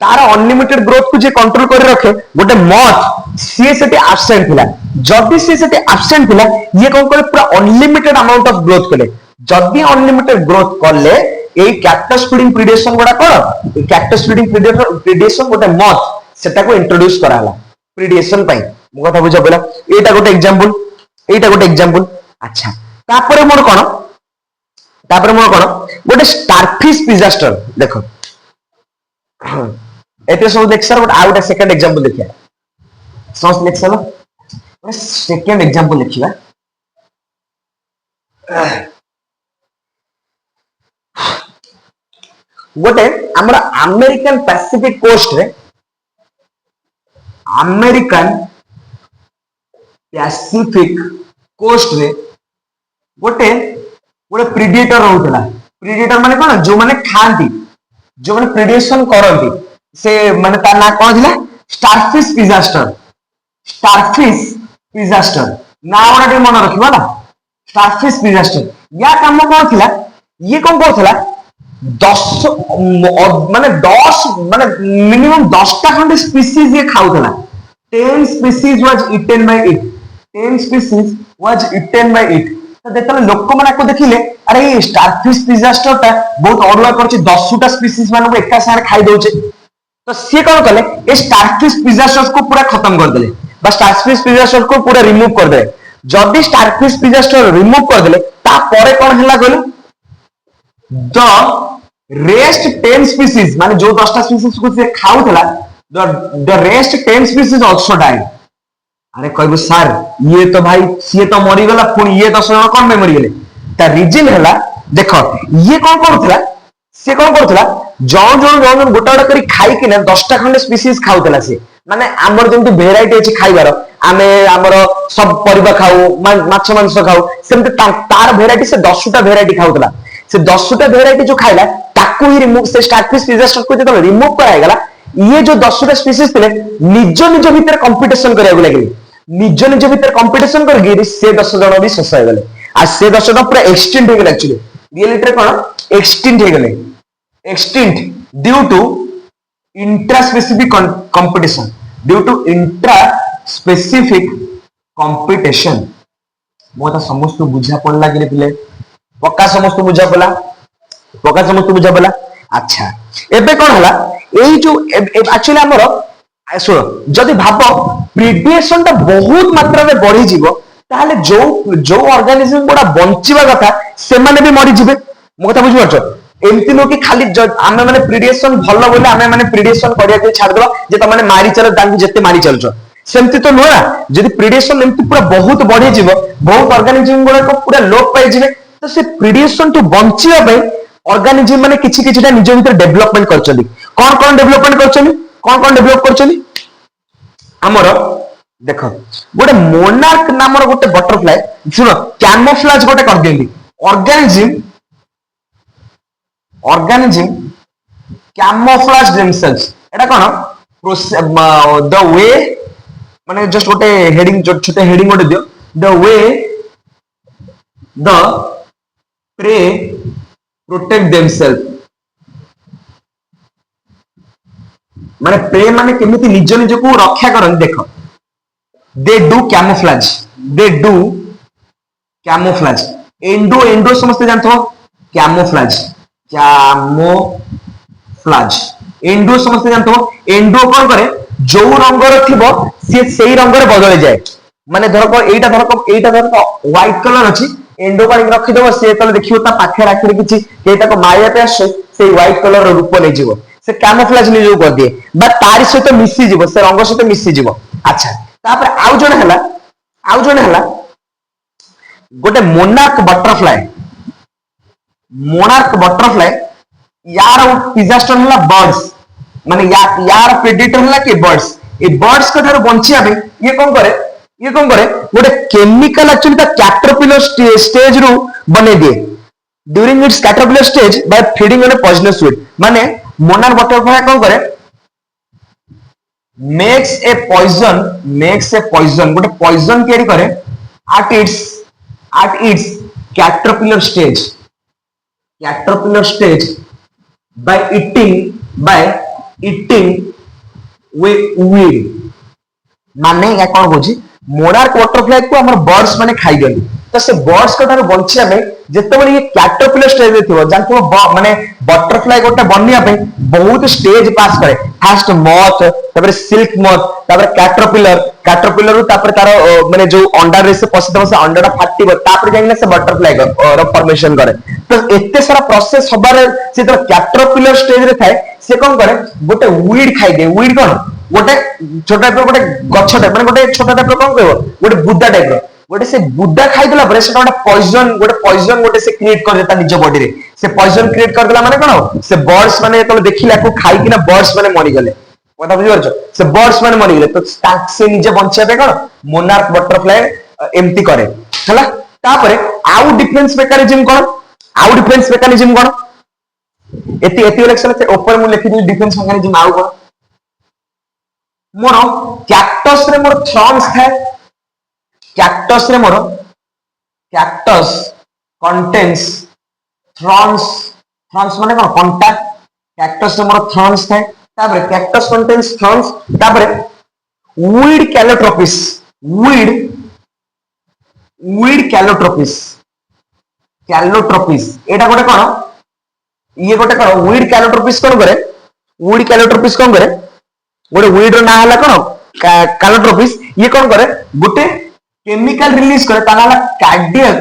तार अनलिमिटेड ग्रोथ को जे कंट्रोल करी रखे गोटे मॉथ सी सेटे एब्सेंट थिला जदी सी सेटे एब्सेंट थिला ये कोन करे पूरा अनलिमिटेड अमाउंट ऑफ ग्रोथ कले जदी अनलिमिटेड ग्रोथ करले ए कैक्टस फीडिंग प्रीडेशन गोडा कोन कैक्टस फीडिंग प्रीडेशन गोटे मॉथ सेटा को इंट्रोड्यूस कराला प्रीडेशन पई मो कथा बुझा पला एटा गोटे एग्जांपल अच्छा तापरे मोर कोन गोटे स्टारफिश डिजास्टर देखो एते सब देख sir but out second example देखिया सॉस लेख सर गोटे सेकंड एग्जांपल देखिबा गोटे हमरा अमेरिकन पैसिफिक कोस्ट रे अमेरिकन पैसिफिक कोस्ट रे गोटे प्रीडेटर होतला प्रीडेटर माने कोन जो माने खांती जो माने प्रीडेशन करंती से माने तार ना कोन थिला स्टारफिश डिजास्टर ना ओना मन रखिबा ना स्टारफिश डिजास्टर या काम कोन थिला ये कोन करथला 10 माने मिनिमम 10 टा खंड स्पीसीज ये खाउथला 10 species was eaten by it तो देखले लोक माने को देखिले अरे ये स्टारफिश डिजास्टर ता बहुत अडुआ करछि 10 टा स्पीसीज माने एका सारे खाइ दोचे तो से कोन कले ए स्टारफिश डिजास्टर को पूरा खत्म कर देले बस स्टारफिश डिजास्टर को पूरा रिमूव कर दे जदी स्टारफिश डिजास्टर रिमूव कर देले ता परे कोन हला कहलो द रेस्ट 10 स्पीसीज माने जो 10 टा स्पीसीज को से खाउथला the rest 10 species also died अरे कहबो सर ये तो भाई सी तो मरी गला पुनी ये 10 जण कोन में मरी गेले ता रीजन हला देखो ये कोन करथला से कोन करथला जो गोटा करी खाई कि ना 10 टा खंड स्पीसीज खाउथला से माने हमर जेंतु वेराइटी अछि खाइबार आमे हमर सब परिबा खाऊ माछ मांस खाऊ सेमते तार वेराइटी से 10 टा वेराइटी खाउथला से 10 टा वेराइटी जो खाइला ताकू ही रिमूव से स्टारफिश डिजास्टर को जब रिमूव कराया गला ये जो 10 टा स्पीसीज थे निज भीतर कंपटीशन करिया लगे निज भीतर कंपटीशन करके से 10 जण भी शेष हो गले आ से 10 जण पूरा एक्सटिंक्ट हो गले एक्चुअली रियलिटी कोन एक्सटिंक्ट हो गले extinct due to intraspecific competition due to intraspecific competition मोता समस्त बुझा पड़ला कि पिले पक्का समस्त बुझा पड़ा अच्छा एबे कोन हला एई जो एक्चुअली हमर सुनो जदि भाबो प्रीडेशन ता बहुत मात्रा रे बढ़ी जीवो ताले जो ऑर्गेनिज्म गोडा बंचिबा कथा से माने भी मरि जिवे मो कथा बुझि परछो एमती नुह कि खाली आमे माने प्रिडिएशन भलो बोले आमे माने प्रिडिएशन करिया के छाड़ देबा जे त माने मारी चलो तांकु जत्ते मारी चलछो सेमती तो नुह ना जदि प्रिडिएशन एमती पूरा बहुत बढ़ी जीवो बहुत ऑर्गेनिज्म गुडा को पूरा लोप पाई जिवे तो से प्रिडिएशन टू बंचिया पे ऑर्गेनिज्म माने किछि किछिटा निज भीतर डेवलपमेंट करछली कोन डेवलपमेंट करछली कोन डेवलप करछली हमर देखो गोटे मोनार्क नामर गोटे बटरफ्लाई सुनो कैमोफ्लेज गोटे कर दियंती organism camouflage themselves Etah cone the way माने जस्ट गोटे हेडिंग छोटे हेडिंग गोटे दियो the way the prey protect themselves माने प्रे माने केमिति निज निज को रक्षा करन देखो दे डू कैमोफ्लेज एंडो समस्त जानथो कैमोफ्लेज एंडो समस्त जानथो एंडो कोन करे जो रंगर थिबो से सेही रंगर बदले जाए माने धरको एटा व्हाइट कलर अछि एंडो को रखि देबो से तले देखियो ता पाखे राखि किछि एटा को मारिया पे आसे से व्हाइट कलर रो रूप नै जीवो से कैमोफ्लेज नि जो कर दिए बा तारि सहित मिसी जीवो से रंग सहित मिसी जीवो अच्छा तापर आउ जने हला गोटे मोनार्क बटरफ्लाई यार डिजास्टर हला बर्ड्स माने यार प्रेडेटर हला कि बर्ड्स ए बर्ड्स को थारो बंचिया बे ये कोन करे गोटे केमिकल एक्चुअली ता कैटरपिलर स्टेज रू बने दिए during its caterpillar stage by feeding on A poisonous weed माने मोनार्क बटरफ्लाई कोन करे makes a poison गोटे पॉइजन तयारी करे at its caterpillar stage by eating weed माने या कौन बुझी मोनार्क बटरफ्लाई को हमर बर्ड्स माने खाई गली तो से बर्ड्स को तार बंचिया में जेतेबेले ये कैटरपिलर स्टेज रे थिबो जानथो माने बटरफ्लाई गोटे बनिया पे बहुत स्टेज पास करे फर्स्ट मॉथ तापर सिल्क मॉथ तापर कैटरपिलर रू तापर तार माने जो अंडा रे से पसिदो से अंडाटा फाटिबो तापर जाइना से बटरफ्लाई रो फॉर्मेशन करे तो एते सारा प्रोसेस हबारे से तो कैटरपिलर स्टेज रे थाए से कोन करे गोटे वीड खाई दे वीड कोन गोटे छोटा टाइप गोटे गछ टाइप माने गोटे छोटा टाइप कोन कहबो गोटे बुद्धा टाइप गोटे से बुद्धा खाई देला परे से गोटे पॉइजन गोटे से क्रिएट कर देता निज बॉडी रे से पॉइजन क्रिएट कर देला माने कोन से बर्ड्स माने तो देखिला को खाई किना बर्ड्स माने मरि गले पता बुझि परछ से बर्ड्स माने मरि गले तो से निजे बंचिया पे कोन मोनार्क बटरफ्लाई एम्प्टी करे हला तापरे आउ डिफरेंस मेकानिज्म कोन एती इलेक्शन से ऊपर मु लिखि दी डिफरेंस मेकानिज्म आउ कोन मोर कैक्टस रे मोर थॉर्न्स थाए कैक्टस कंटेन्स थॉर्न्स माने कोन कांटेक्ट कैक्टस रे मोर थॉर्न्स थाए तापर कैक्टस कंटेन्स थॉर्न्स तापर वीड कैलोट्रोपिस एटा गोटे कोन ये गोटे कोन वीड कैलोट्रोपिस कोन करे गोटे वीड रो ना हला कोन कैलोट्रोपिस ये कोन करे गोटे केमिकल रिलीज करे ता हला कार्डियक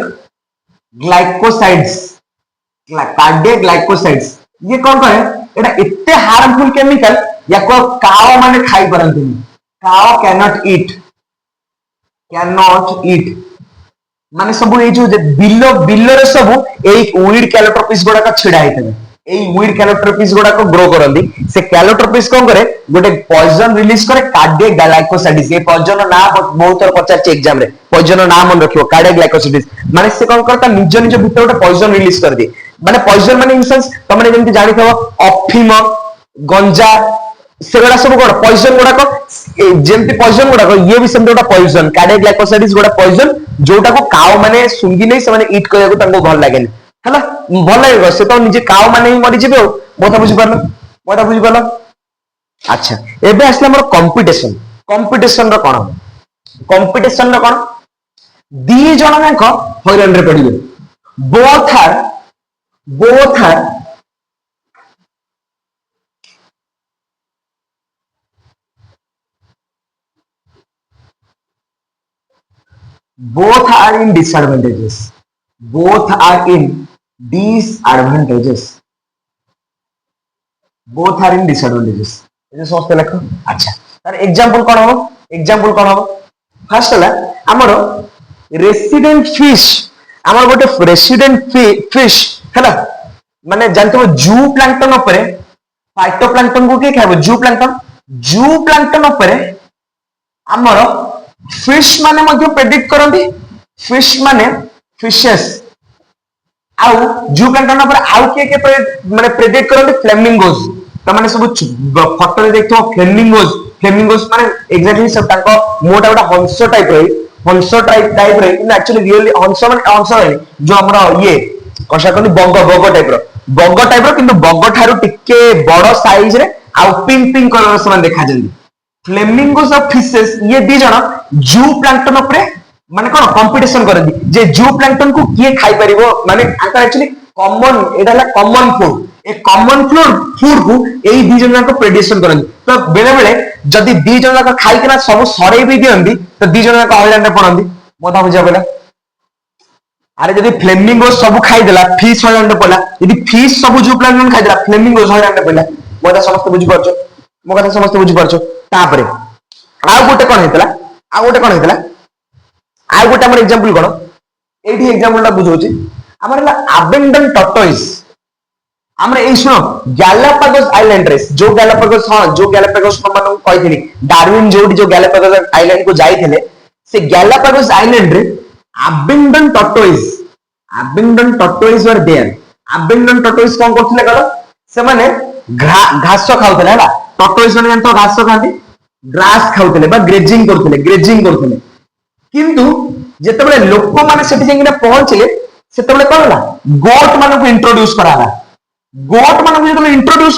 ग्लाइकोसाइड्स ये कोन करे एटा इत्ते हार्मफुल केमिकल या को काओ माने खाई परंती काओ कैनॉट ईट माने सब ए जो बिलो रे सब ए वीड कैलोट्रोपिस गोडा का छिडा हेतबे ए वीड कैलोट्रोपिस गोडा को ग्रो करंदी से कैलोट्रोपिस कोन करे गोटे पॉइजन रिलीज करे कार्डियक ग्लाइकोसाइड्स ए पॉइजन ना बहुत थोर पचार एग्जाम रे पॉइजन ना मन रखियो कार्डियक ग्लाइकोसाइड्स माने से कोन करता निज भीतर गोटे पॉइजन रिलीज कर दे माने पॉइजन माने इन सेंस तमने जेंति जानि थबो अफीम गंजा सेगुड़ा सब गोड पॉइजन गोडा को जेंति पॉइजन गोडा को ये भी सेंति गोटा पॉइजन कार्डियक ग्लाइकोसाइड्स गोटा पॉइजन जोटा को काओ माने सुंगी नै से माने ईट करया को तंको भल लागेनी हला भल लागो से तो निजे काओ माने ही मरि जिबे मोता बुझि परलो अच्छा एबे असला हमर कंपटीशन रो कोन दी जण जाक हैरान रे पडिबे both are in disadvantages both are in disadvantages ये समस्त लेख अच्छा तार एग्जांपल कोन हो एग्जांपल कोन हो फर्स्ट हला हमरो रेसिडेंट फिश हमर गोटे रेसिडेंट फिश हैला माने जानतो जू प्लांक्टन ऊपर फाइटोप्लांक्टन को के खाइबो जू प्लांक्टन ऊपर हमरो फिश माने मध्ये प्रेडिक्ट करंती फिश माने फिशेस आउ जू प्लांक्टन ऊपर आउ के माने प्रेडिक्ट करंती फ्लेमिंगोस त माने सब फोटो रे देखतो फ्लेमिंगोस माने एग्जैक्टली सब ताको मोटा मोटा हंस टाइप रे इन एक्चुअली रियली हंस माने जो हमरा ये कशा कोनी बग टाइप रो किंतु बग ठारू टिके बड़ साइज रे आउ पिंक कलर समान देखा जंदी फ्लेमिंगोस ऑफ फिशेस ये दी जण जू प्लांक्टन ऊपर माने कोन कंपटीशन करदी जे जू प्लांक्टन को किए खाई परिबो माने आंका एक्चुअली कॉमन एटा हला कॉमन फूड ए कॉमन फूड को एई दी जण को प्रेडिक्शन करदी तो बेले बेले जदी दी जण का खाई केना सब सरे भी दियंदी तो दी जण का हइलांड रे पड़ंदी मोटा बुझा बेला अरे जदी फ्लेमिंगो सब खाई देला फिश हइलांड रे पड़ला यदि फिश सब जू प्लांक्टन खाई देला फ्लेमिंगो हइलांड रे पड़ला मोटा समस्त बुझी परछो मो कथा समस्त बुझी परछो तापरे आ गोटे कोन हेतला आ गोटे हमर एग्जांपल कोन एठी एग्जांपल ता बुझौची हमर अबेंडन टॉर्टोइस हमरे ए सुनो गैलापागोस आइलैंड रे जो गैलापागोस मन कहिथिली डार्विन जो गैलापागोस आइलैंड को जाइथिले से गैलापागोस आइलैंड रे abandon tortoise were there abandon tortoise कोन करथिले गलो से माने घास खाउथिले हला टॉर्टोइस माने जंतो घास खांती ग्रास खाउथिले बा ग्रेजिंग करथिले किंतु जेतेबेले लोक माने सेठी जेंगिना पहुंचले सेतेबेले कोन हला गोट माने को इंट्रोड्यूस कराला गोट माने को इंट्रोड्यूस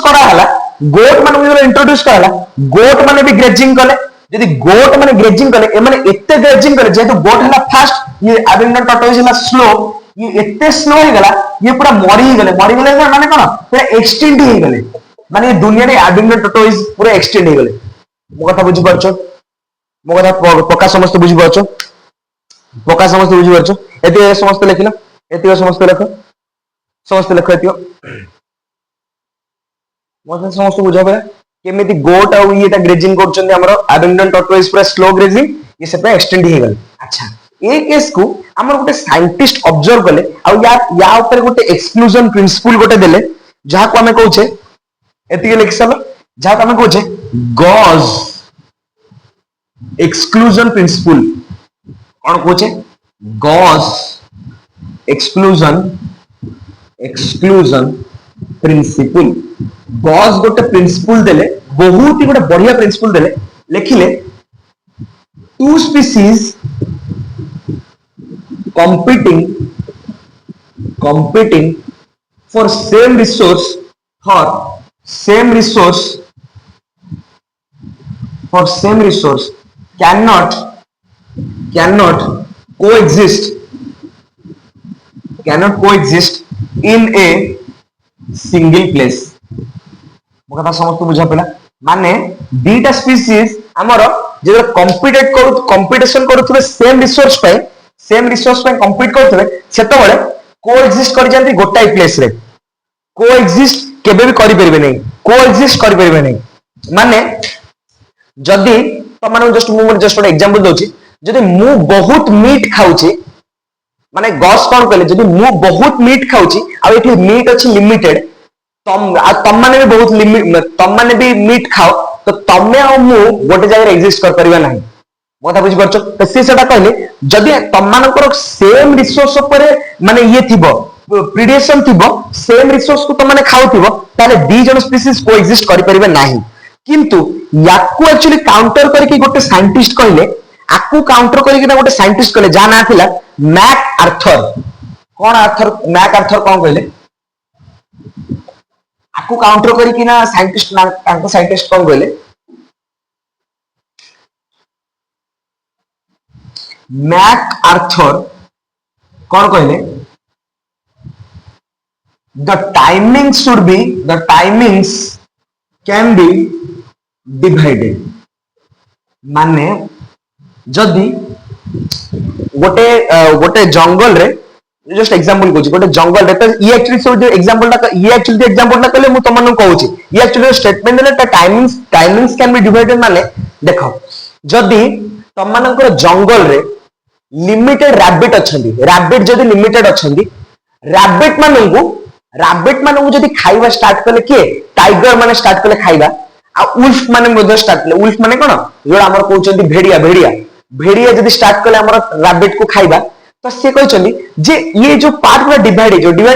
कराला गोट माने भी ग्रेजिंग कले यदि गोट माने ग्रेजिंग कले ए माने एते ग्रेजिंग कले जेतु गोट हला फास्ट ये अबेंडन टॉर्टोइस हला स्लो ये एते स्लो हो गला ये पूरा मरी गले माने कोन पूरा एक्सटेंड हो गले माने दुनिया रे अबेंडन टॉर्टोइस पूरा एक्सटेंड हो गले मो कथा बुझी परछो मो कथा पक्का समस्त बुझी परछो एते समस्त लिखिला एते समस्त लेख मो समस्त बुझा पे केमिति गोट आ येटा ग्रेजिंग करछन हमरो अबेंडन टॉर्टोइस पूरा स्लो ग्रेजिंग ये सब एक्सटेंड हो गले अच्छा ए केस को हमर गोटे साइंटिस्ट ऑब्जर्व कले आ या ऊपर गोटे एक्सक्लूजन प्रिंसिपल गोटे देले जहा को हमें कहूचे एतिके लिख सब जहा को हमें कहूचे गॉस एक्सक्लूजन प्रिंसिपल कौन कहूचे गॉस एक्सक्लूजन प्रिंसिपल गॉस गोटे प्रिंसिपल देले बहुत ही गोटे बढ़िया प्रिंसिपल देले लिखिले two species competing for same resource cannot coexist in a single place मो कथा समस्त बुझा पड़ा माने दीटा स्पीसीज हमर जे कंपटीशन करूथबे सेम रिसोर्स पे कंपीट करथबे सेतो बळे कोएक्सिस्ट करि जानती गोटाई प्लेस रे कोएक्सिस्ट केबे भी करि परिबे नै माने जदी त माने जस्ट एक एग्जांपल दोची जदी मु बहुत मीट खाउची माने गॉस कोन कहले जदी मु बहुत मीट खाउची आ एठी मीट अछि लिमिटेड तम माने भी बहुत लिमिट तम माने भी मीट खाओ तो तमे आ मु गोटे जगह एग्जिस्ट कर परिबा नाही मोटा बुझी परछो तो से सेटा कहले जदी तम मानकर सेम रिसोर्स ऊपर माने ये थिबो प्रीडेशन थिबो सेम रिसोर्स को तम माने खाउथिबो ताले दी जन स्पीसीज को एग्जिस्ट करि परिबे नाही किंतु याकू एक्चुअली काउंटर करके गोटे साइंटिस्ट कहले आकू काउंटर करके ना गोटे साइंटिस्ट कहले जा ना थिला मैक आर्थर कोन कहले आकू काउंटर करके ना साइंटिस्ट ना तांको साइंटिस्ट कोन कहले मैक आर्थर कौन कहले the timings can be divided माने जदि गोटे जंगल रे जस्ट एग्जांपल कहूची गोटे जंगल रे तो ये एक्चुअली सो जो एग्जांपल टा कहले मु तुम मानन कहूची ये एक्चुअली स्टेटमेंट देले टाइमिंग्स कैन बी डिवाइडेड माने देखो जदी तुम मानकर जंगल रे लिमिटेड रैबिट अछंदी रैबिट जदी लिमिटेड अछंदी रैबिट मानू जदी खाइबा स्टार्ट कले के टाइगर माने स्टार्ट कले खाइबा आ उल्फ माने मधे स्टार्ट कले उल्फ माने कोन जोड़ा हमर कहउचंदी भेड़िया जदी स्टार्ट कले हमर रैबिट को खाइबा तो से कहउचंदी जे ये जो पार्ट पूरा डिवाइड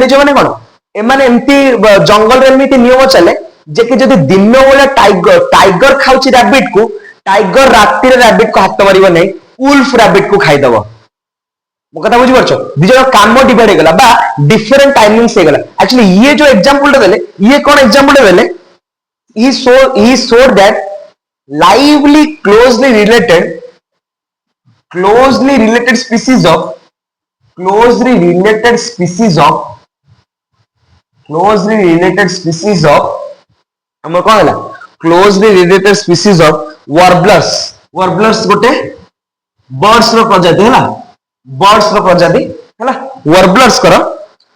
जो माने कोन ए माने एम्ति जंगल रे एम्ति नियम चले जे कि जदी दिन बेला टाइगर खाउची रैबिट को टाइगर रात्रि रे रैबिट को हाथ मारिबो नै उल्फ रैबिट को खाइ दबो मो कथा बुझी परछो दिजो काम डिवाइड हो गला बा डिफरेंट टाइमिंग्स हो गला एक्चुअली ये जो एग्जांपल देले ये कोन एग्जांपल देले he showed that lively closely related species of हमर कोन हला closely related species of warblers गोटे बर्ड्स रो प्रजाति हला warblers करो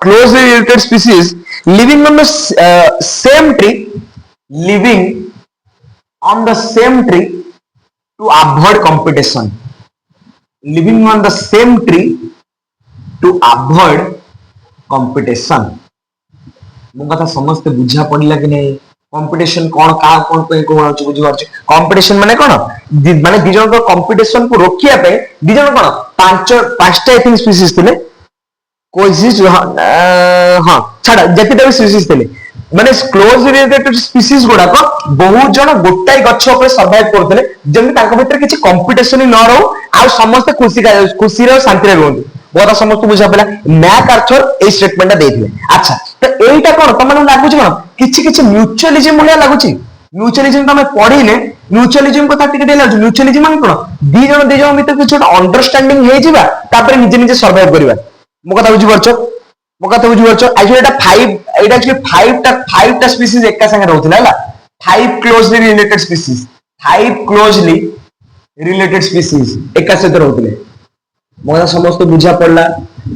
closely related species living on the same tree to avoid competition मो कथा समस्त बुझा पड़ला कि नहीं कंपटीशन कौन का कौन पे को बुझी पारछ कंपटीशन माने कोन माने दि जन को कंपटीशन को रोकिया पे दि जन कोन पांचटा आई थिंक स्पीशीज थिले कोएक्सिस्ट हां छाड़ा जतिटा स्पीशीज थिले माने क्लोज रिलेटेड स्पीशीज गुडा को बहुत जन गोटाई गछ ऊपर सर्वाइव करथले जेमि तांको भीतर किछि कंपटीशन न रहौ आ समस्त खुशी रो शांति रे रहंतु बहुत समस्त बुझा पला मैक आर्थर ए स्टेटमेंट देथिले अच्छा तो एटा कोन तमन लागु छ कोन किछि म्यूचुअलिज्म मुलिया लागु छी म्यूचुअलिज्म तमे पढिले म्यूचुअलिज्म को ताति के लागु म्यूचुअलिज्म माने कोन दि जन भीतर किछि अंडरस्टैंडिंग हे जिबा तापर निजे सर्वाइव करबा मो कथा बुझी परछो एक्चुअली एटा 5 टा स्पीशीज एका संगे रहउथिला हला 5 क्लोजली रिलेटेड स्पीशीज एका सहित रहउथिले मोरा समस्त बुझा पड़ला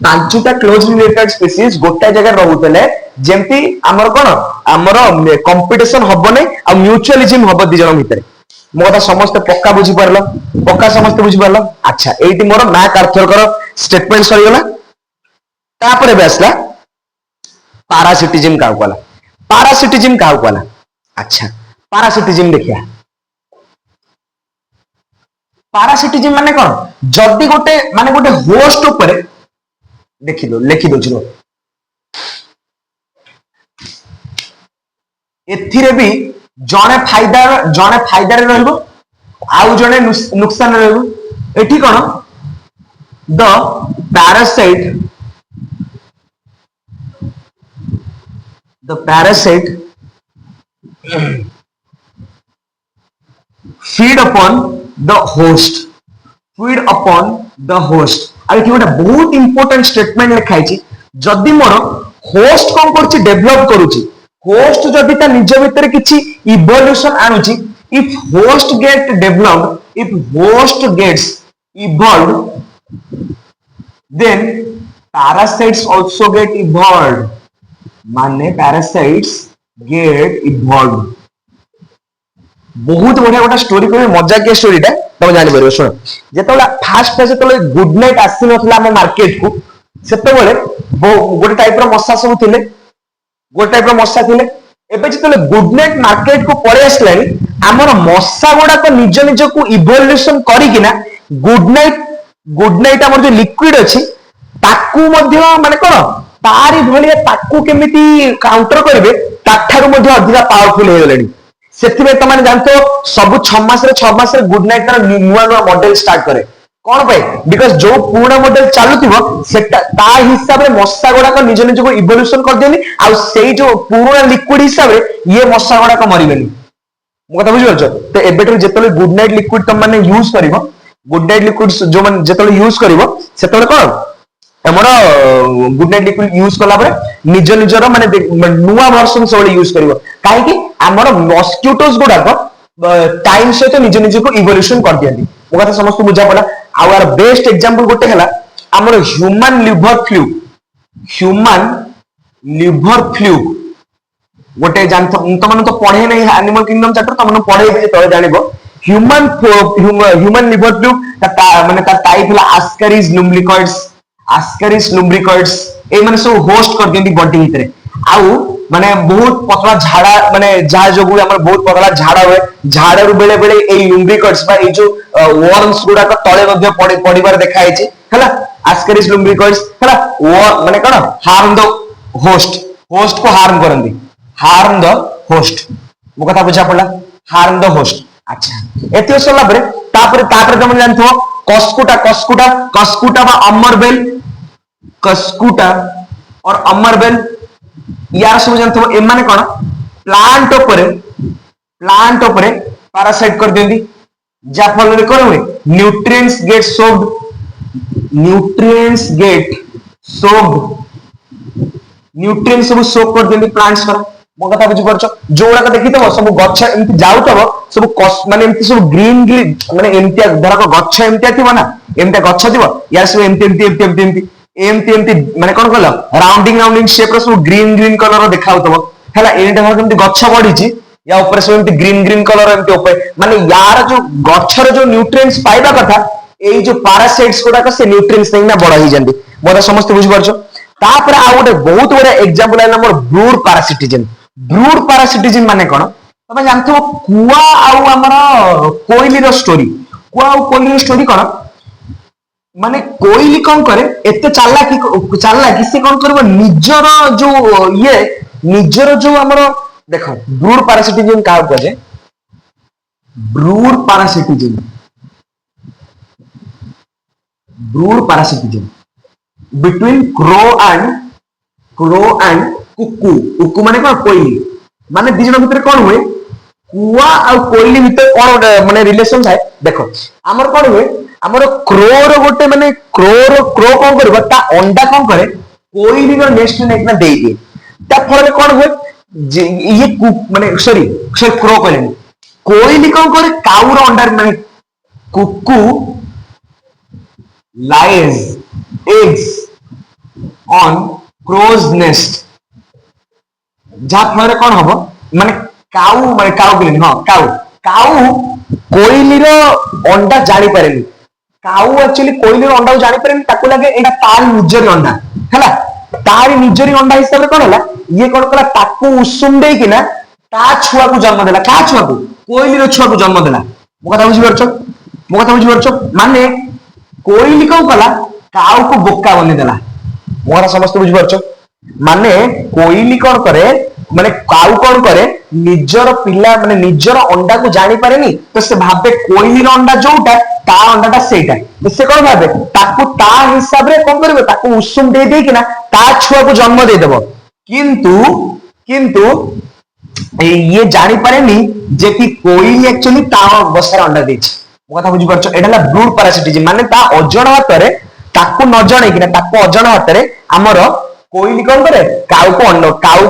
पांचटा क्लोजली रिलेटेड स्पीशीज गोटा जगह रहउथिले जेमति हमर कोन हमर कंपटीशन हबो नै आ म्यूचुअलिज्म हबो दि जन भितर मोरा समस्त पक्का बुझी परलो अच्छा एठी मोर मैक आर्थर कर स्टेटमेंट सरी गला तापरे बेसला पारासिटिज्म काउ कोला अच्छा पारासिटिज्म देखिया पारासिटिज्म माने कोन जदी गोटे होस्ट ऊपर लिखि दो छिरो एथिरे भी जणे फायदा रे रहबो आउ जणे नुकसान रे रहबो एठी कोन the parasite feed upon the host आ एठी गोटे बहुत इंपोर्टेंट स्टेटमेंट लिखाई छी जदी मोर होस्ट कोन करछि डेवलप करूछि होस्ट जदी ता निज भीतर किछि evolution आनुछि if host gets evolved then parasites also get evolved माने parasites get evolved बहुत बढ़िया गोटा स्टोरी को मजा के स्टोरीटा तुम जानि परबो सुन जेतोला फास्ट जेतोले गुड नाइट आसी नथला हम मार्केट को सेतोले गोटे टाइप रो मस्सा सब थिले एबे जेतोले गुड नाइट मार्केट को पळे आसलानी हमर मस्सा गोडा को निज को इवोल्यूशन करी किना गुड नाइट हमर जो लिक्विड अछि ताकू मध्य माने कोन तारी भलिया ताकू केमिति काउंटर करिवे ताठार मध्य अधिक पावरफुल हे गलेनी सेथिबे त माने जानतो सब 6 मास रे गुड नाइट तार नुवा मॉडल स्टार्ट करे कोन पे बिकॉज़ जो पूर्ण मॉडल चालुथिबो सेटा ता हिसाब रे मस्सा गोडा को निज को इवोल्यूशन कर देनी आ सेई जो पूर्ण लिक्विड हिसाब रे ये मस्सा गोडा को मरिबेनी मो कथा बुझि परछो त एबेटो जेतले गुड नाइट लिक्विड त माने यूज करिवो गुड नाइट लिक्विड जो माने जेतले यूज करिवो सेतले कोन हमर गुड नाइट लिक्विड यूज कला परे निजर माने नुवा वर्जन सब यूज करिवो काहे कि हमर मस्किटोज गुडा को टाइम सहित निज को इवोल्यूशन कर दियंती ओ कथा समस्त बुझा पड़ा आवर बेस्ट एग्जांपल गोटे हला हमर human liver fluke human liver fluke गोटे जान तुम तो पढ़े नहीं एनिमल किंगडम चैप्टर तुम पढ़े तो जानिबो ह्यूमन लिवर फ्लूक माने ता टाइप हला आस्कारिस लुम्ब्रिकॉइड्स ए माने सब होस्ट कर देंदी बॉडी भीतर आउ माने बहुत पतला झाड़ा माने जहा जो हमर बहुत पतला झाड़ा हुए झाड़ा रु बेले बेले ए लुम्ब्रिकॉइड्स बा ए जो वर्म्स गुडा का तळे मध्ये पडिबार देखाय छि हला आस्कारिस लुम्ब्रिकॉइड्स हला वो माने कोन हार्म द होस्ट को हार्म द होस्ट मो कथा बुझा पड़ला हार्म द होस्ट अच्छा एतियो सरला परे तापरे तुम जानथो कस्कुटा बा अमरबेल यार सब जानथो ए माने कोन प्लांट ऊपर पैरासाइट कर देंदी जा फल रे कोन हुए न्यूट्रिएंट्स सब सोक कर देंदी प्लांट्स पर मो कथा बुझी परछ जोड़ा का देखि तो सब गच्छ एमति जाउतबो सब माने एमति सब ग्रीन माने एमति धर को गच्छ एमति थिबो ना एमति गच्छ थिबो यार सब एमति माने कोन कहलो राउंडिंग शेप रो सब ग्रीन कलर देखाउतबो हला एटा धर एमति गच्छ बढ़ी छि या ऊपर सब एमति ग्रीन कलर एमति ऊपर माने यार जो गच्छर जो न्यूट्रिएंट्स पाइबा कथा एई जो पैरासाइट्स गुडा से न्यूट्रिएंट्स नेना बड़ ही जंदी मोदा समस्त बुझी परछ तापर आ गोटे बहुत बड़ा एग्जांपल है नंबर ब्रूड पैरासिटिजम माने कोन तमे जानथो कुआ आउ हमर कोइली रो स्टोरी कोन माने कोइली कोन करे एते चालाकी से कोन करबो निजर जो हमर देखो ब्रूड पैरासिटिजम का कहे brood parasitism between crow and cuckoo माने कोन कोइली माने दी जन भीतर कोन हुए कुआ आ कोइली भीतर कोन माने रिलेशन है देखो हमर कोन हुए हमर क्रो गोटे माने क्रो कोन करबो ता अंडा कोन करे कोइली रो नेस्ट नेकना देई दे ता फल कोन हुए ये माने सॉरी क्रो कहले कोइली कोन करे काऊ रो अंडा माने cuckoo lays eggs on crow's nest जहाँ फल कौन हम माने काऊ कहले हाँ काऊ कोइली रो अंडा जानी पारे काऊ एक्चुअली कोइली रो अंडा जानी पारे ताको लगे एटा तार निजरी अंडा हैला तार निजरी अंडा हिसाब रे कोन होला ये कोन कला ताको उसूम दे कि ना ता छुआ को जन्म देला का छुआ को कोइली रो छुआ को जन्म देला मो कथा बुझी परछ माने कोइली कोन कला काऊ को बोका बने देला मो कथा समस्त बुझी परछ माने कोइली कोन करे माने काऊ कोन करे निजर पिला माने निजर अंडा को जानी पारेनी तो से भाबे कोइली अंडा जोटा ता अंडाटा सेटा तो से कोन भाबे ताकू ता हिसाब रे कोन करबे ताकू उसूम दे दे कि ना ता छुआ को जन्म दे देबो किंतु ये जानी पारेनी जे कि कोइली एक्चुअली ता बसर अंडा देछि मो कथा बुझी परछ एडाला ब्रूड पैरासिटिजम माने ता अजण हातरे ताकू न जणे कि ना ताकू अजण हातरे हमर कोइली कौन करे काऊ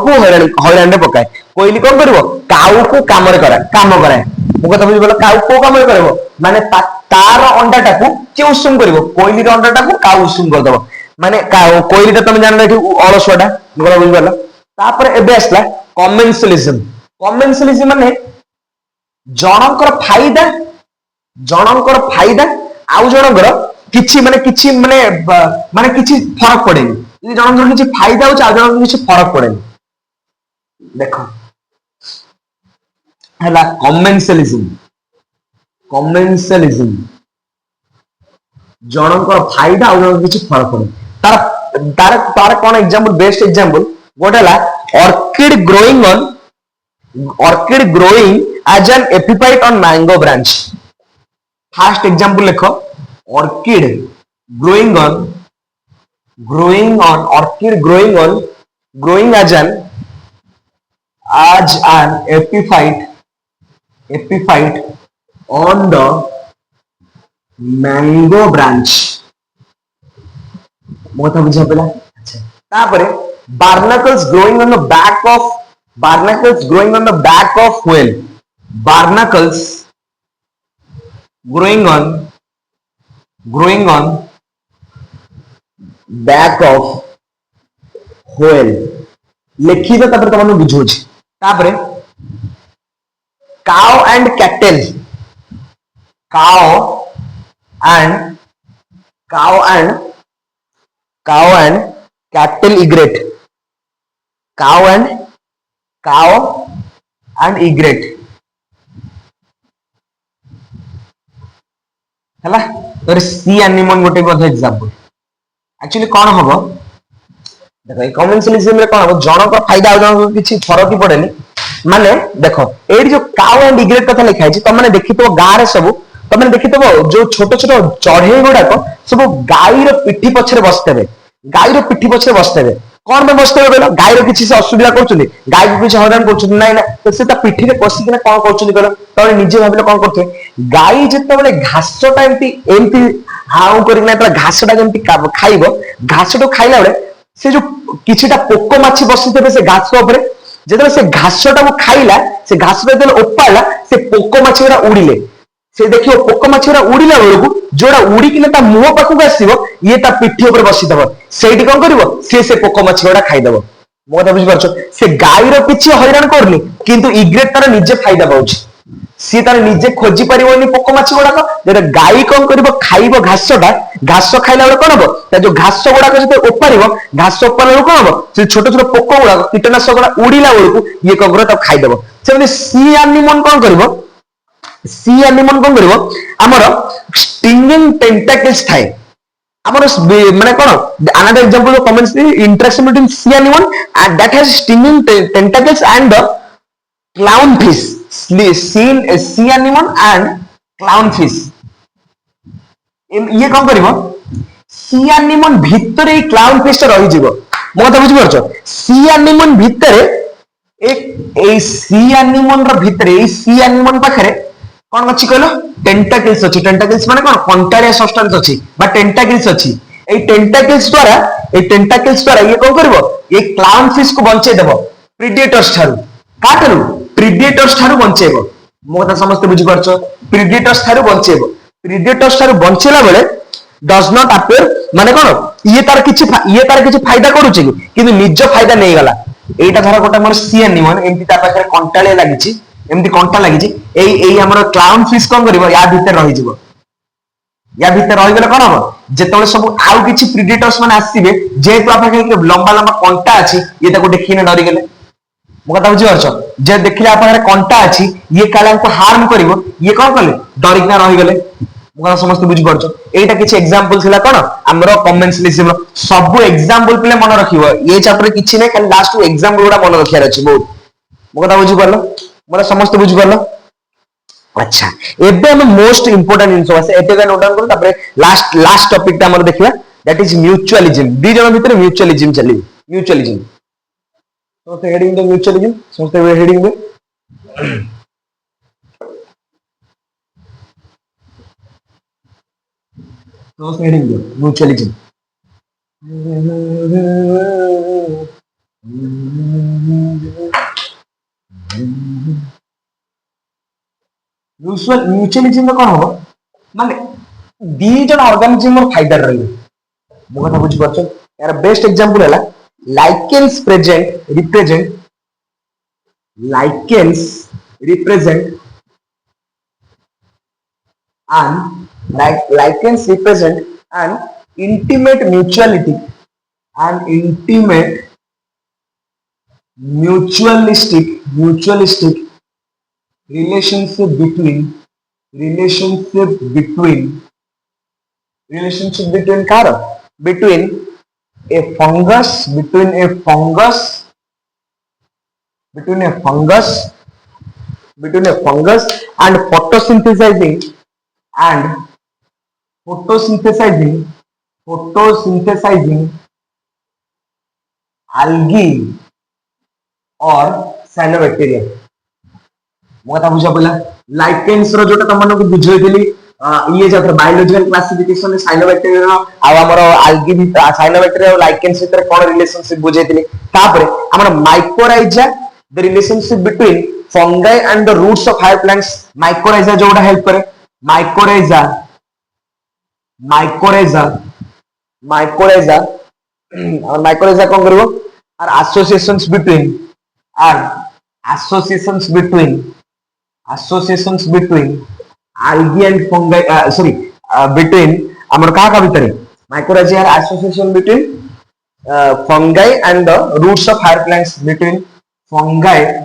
को हईराण रे पकाए कोइली कौन करिवो काऊ को काम कराए मो कथा बुझी बोला काऊ को काम करबो माने तार अंडा टाकू के उसूम करिवो कोइली रो अंडा टाकू काऊ उसूम कर दबो माने कोइली त तुम जान एठी अलसुआटा मो कथा बुझी बोला तापर एबे असला कमेंसलिज्म माने जनकर फायदा आउ जनकर किछि माने किछि फरक पड़ेनी यदि जनकर किछि फायदा हो आ जनकर किछि फरक पड़ेनी देखो हला कमेंसलिज्म जनकर फायदा आ जनकर किछि फरक पड़े तार कोन एग्जांपल बेस्ट एग्जांपल गोटेला orchid growing as an epiphyte on mango branch first example लिखो orchid growing as an epiphyte on the mango branch मोटा बुझा पड़ा अच्छा तापरे barnacles growing on the back of whale barnacles growing on back of whale लिखिबे तापर तमन बुझोछि तापर cow and cattle cow and cow and cow and cattle egret cow and cow and egret हला तो सी एनिमल गोटे बोध एग्जांपल एक्चुअली कौन हबो देखो कमेंसलिज्म रे कौन हबो जनक फायदा आ जनक किछि फरक ही पड़ेनी माने देखो एडी जो काउ एंड इग्रेट कथा लिखा है तुम मैंने देखितो गाँ रे सब तुम मैंने देखितो जो छोट छोट चढ़ई गुड़ाक सब गाଈ रो पिठी पछरे बसतेबे गाଈ रो पिठी पछरे बसतेबे कौन में बसतेबे कहलो गाଈ रो किछि से असुविधा करछुनी गाଈ को किछि हरान करछुनी ना तो से ता पिठी रे पसी किना कोन करछुनी कहलो तबे निजे भाबिले कोन करथे गाଈ जेते बेले घासटा एमती हाउ करिना त घासटा जेमती खाइबो घासटो खाइला बेले से जो किछिटा पोको माछी बसितेबे से घास ऊपर जेते से घासटा को खाइला से घास पे देले ओपाला से पोको माछी गुरा उड़िले से देखियो पोको माछी गुरा उड़िला बेलକୁ जोड़ा उड़ी किना ता मुंह पाखु आसीबो ये ता पिठी ऊपर बसी दबो सेठी कोन करिवो से पोको माछी गुरा खाइ दबो मो कथा बुझि परछो से गाଈ रो किछि हैरान करनी किंतु इग्रेट तार निजे फायदा पाउछि सी तार निजे खोजी परिबोनी पोको माछी गुड़ाक जेटा गाଈ कोन करिवो खाइबो घासटा घास खाइला बेले कोन हबो ता जो घास गुड़ाक जते ओपारिबो घास ओपाला बेले कोन हबो से छोट छोट पोको गुड़ाक कीटनाशक गुड़ा उड़िला बेलକୁ ये कोन करिवो ता खाइ दबो सेमनि सी एनिमल कोन करिवो सी एनिमल कोन करिवो हमर स्टिंगिंग टेंटाकल्स थाए हमर माने कोन another example of commensals interaction between sea animal and that has stinging tentacles and the clown fish seen a sea animal and clown fish ये कौन करिवो सी एनिमल भितरे clown fish रही जीवो मो कथा बुझि परछो सी एनिमल भितरे ए सी एनिमल रो भितरे ए सी एनिमल पाखरे कोन अछि कहलो टेंटाकल्स अछि टेंटाकल्स माने कोन कंटालिया सब्सटेंस अछि बा टेंटाकल्स अछि ए टेंटाकल्स द्वारा ये कोन करिवो ये क्लाउन फिश को बंचे देबो प्रेडेटर्स ठारू काटरू प्रेडेटर्स ठारू बंचेबो मो कथा समस्त बुझि परछो प्रेडेटर्स ठारू बंचेला बेले डज नॉट अपियर माने कोन ये तार किछि फायदा करूछि किंतु निज फायदा नै गला एटा धर गोटा मोर सी एनिमल एमती ता पाखरे कंटाळे लागिछि एमती कंटा लागिछि एई हमर क्लाउन फिश कोन करिवो या भीतर रहि जिवो या भीतर रहि गेले कोन हबो जेतबे सब आउ किछि प्रेडेटर्स माने आसीबे जे तो पाखरे लंबा लंबा कंटा अछि ये ताको देखिने डरि गेले मो कथा बुझि परछो जे देखिले आपरे कंटा अछि ये काला को हार्म करिवो ये कोन कले डरिकना रहि गेले मो कथा समस्त बुझि परछो एटा किछि एग्जांपल थिला कोन हमरो कमेंट्स लिसिम सब एग्जांपल पिले मन रखिवो ये चैप्टर किछि नै खाली लास्ट एग्जांपल गुडा मन रखियार अछि बहुत मो कथा बुझि परलो मोर समस्त बुझि परलो अच्छा एबे हम मोस्ट इंपोर्टेंट इनसो আছে एते का नोट डाउन करू तापर लास्ट टॉपिक ता हमर देखिबा दैट इज म्यूचुअलिज्म दी जन भितर म्यूचुअलिज्म चली म्यूचुअलिज्म तो हेडिंग द म्यूचुअलिज्म समझते हुए हेडिंग में तो हेडिंग दो म्यूचुअलिज्म म्यूचुअलिज्म कौन हो माने दी जन ऑर्गेनिज्म फायदा रही मो कथा बुझि परछो यार बेस्ट एग्जांपल हैला lichens represent an intimate mutuality and mutualistic relationship between a fungus and photosynthesizing algae or cyanobacteria मो कथा बुझा पला लाइकेन्स रो जोटा तमन को बुझेइली ये जब बायोलॉजिकल क्लासिफिकेशन साइनोबैक्टीरिया आ हमर आल्गी भी साइनोबैक्टीरिया और लाइकेन्स भीतर कोन रिलेशनशिप बुझेइली तापर हमर mycorrhiza the relationship between fungi and the roots of higher plants mycorrhiza जोटा हेल्प करे माइकोराइजा कोन करबो are associations between are associations between associations between algae and fungi sorry between amar ka ka bitare mycorrhizae are association between fungi and the roots of higher plants between fungi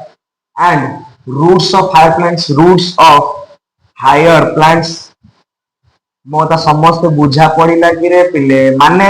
and roots of higher plants Mota समस्त बुझा पड़िला कि रे पिले माने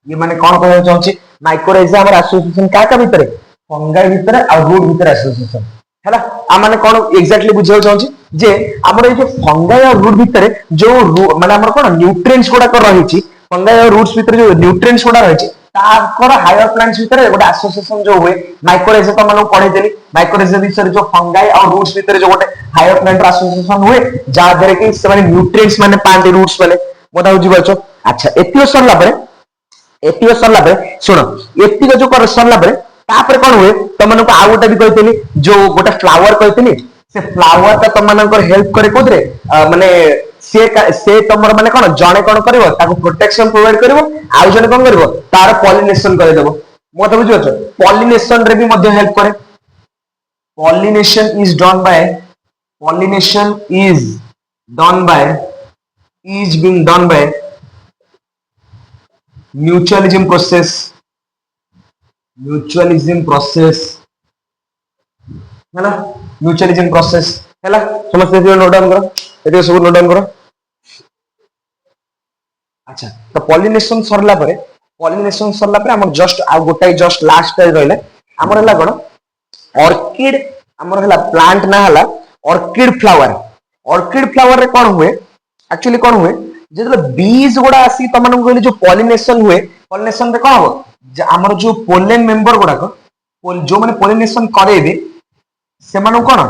ये माने कौन कहना चाहूची माइक्रोराइजा हमर एसोसिएशन का भीतर फंगाई भीतर आ रूट भीतर एसोसिएशन हैला आ माने कौन एग्जैक्टली बुझाउ चाहूची जे हमर ए जो फंगाई और रूट भीतर जो माने हमर कोन न्यूट्रिएंट्स कोडा कर रहिची फंगाई और रूट्स भीतर जो न्यूट्रिएंट्स कोडा रहिची ताकर हायर प्लांट्स भीतर गोटे एसोसिएशन जो हुए माइक्रोराइजा तो माने पढे देली माइक्रोराइजा भीतर जो फंगाई और रूट्स भीतर जो गोटे हायर प्लांट एसोसिएशन हुए जा धरे कि से माने न्यूट्रिएंट्स माने पांडे रूट्स वाले मोटा बुझी पाछो अच्छा एतियो सरला परे सुनो एतिको जो कर सरला परे तापर कोन हुए तमन को आ गोटे भी कहतेली जो गोटे फ्लावर कहतेली से फ्लावर ता तमन को हेल्प करे कोदरे माने से तमर माने कोन जणे कोन करबो ताको प्रोटेक्शन प्रोवाइड करबो आ जणे कोन करबो तार पॉलिनेशन करे देबो मोटा बुझी पाछो पॉलिनेशन रे भी मध्य हेल्प करे pollination is done by pollination is being done by mutualism process है ना mutualism process है ना समझते हो नोट डाउन करो एते सब नोट डाउन करो अच्छा तो पॉलिनेशन सरला परे हमर जस्ट आ गोटाई जस्ट लास्ट टाइम रहले हमर हला कोन ऑर्किड हमर हला प्लांट ना हला ऑर्किड फ्लावर रे कोन हुए एक्चुअली कोन हुए जेतले बीज गुडा आसी त मन कहले जो पॉलिनेशन हुए पॉलिनेशन रे कोन हो हमर जो पोलन मेंबर गुडा को जो माने पॉलिनेशन करेबे से मानु कोन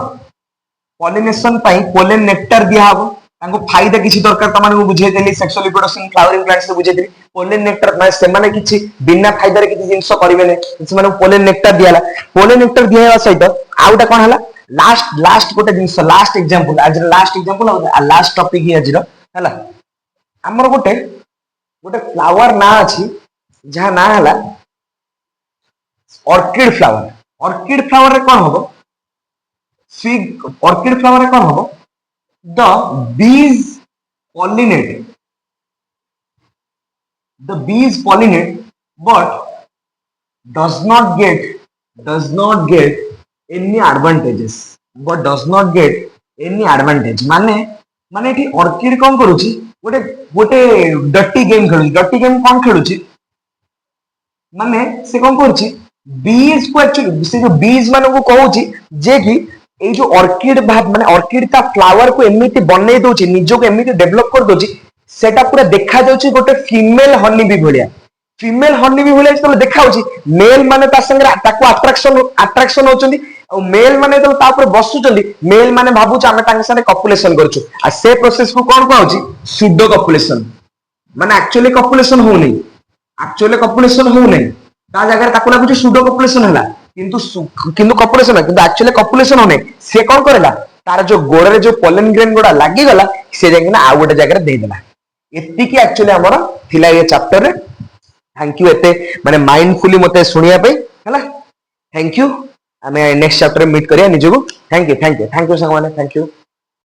पॉलिनेशन पई पोलन नेक्टर दिया हबो तांको फायदा किछि दरकार त माने बुझे देली सेक्सुअल रिप्रोडक्शन फ्लावरिंग प्लांट्स बुझे देली पोलन नेक्टर माने से माने किछि बिना फायदा रे किछि जिंस करबे ने से माने पोलन नेक्टर दियाला सहित आउटा कोन हला लास्ट गोटे जिंस लास्ट एग्जांपल आज लास्ट एग्जांपल आ लास्ट टॉपिक ही आज हला हमर गोटे फ्लावर ना अछि जहा ना हला ऑर्किड फ्लावर रे कोन हबो ऑर्किड फ्लावर रे कोन हबो the bees pollinate but does not get any advantage माने एठी ऑर्किड कोन करूची गोटे डटी गेम कोन खेलुची माने से कोन करूची बीज को एक्चुअली से जो बीज माने को कहूची जे कि ए जो ऑर्किड माने ऑर्किड ता फ्लावर को एमिति बनै दोची निजो को एमिति डेवलप कर दोची सेटा पूरा देखा जाउची गोटे फीमेल हनी बी भलिया तो देखा होची मेल माने ता संगे ताको अट्रैक्शन होचंदी और मेल माने तो ता ऊपर बसुचंदी मेल माने भाबु छ हम तांगे साथे कॉपुलेशन करछु आ से प्रोसेस को कोन कहउची सुडो कॉपुलेशन माने एक्चुअली कॉपुलेशन हो नहीं ता जगह ताको लागुची सुडो कॉपुलेशन हला किंतु कॉपुलेशन किंतु एक्चुअली कॉपुलेशन होने से कौन करेला तार जो गोड़ रे जो पोलन ग्रेन गुडा लागी गला से जाके आ गोटे जगह दे देला एति की एक्चुअली हमर थिला ये चैप्टर रे थैंक यू एते माने माइंडफुली मते सुनिया पे हला थैंक यू हमें नेक्स्ट चैप्टर में मीट करिया निजो थैंक यू संग माने थैंक यू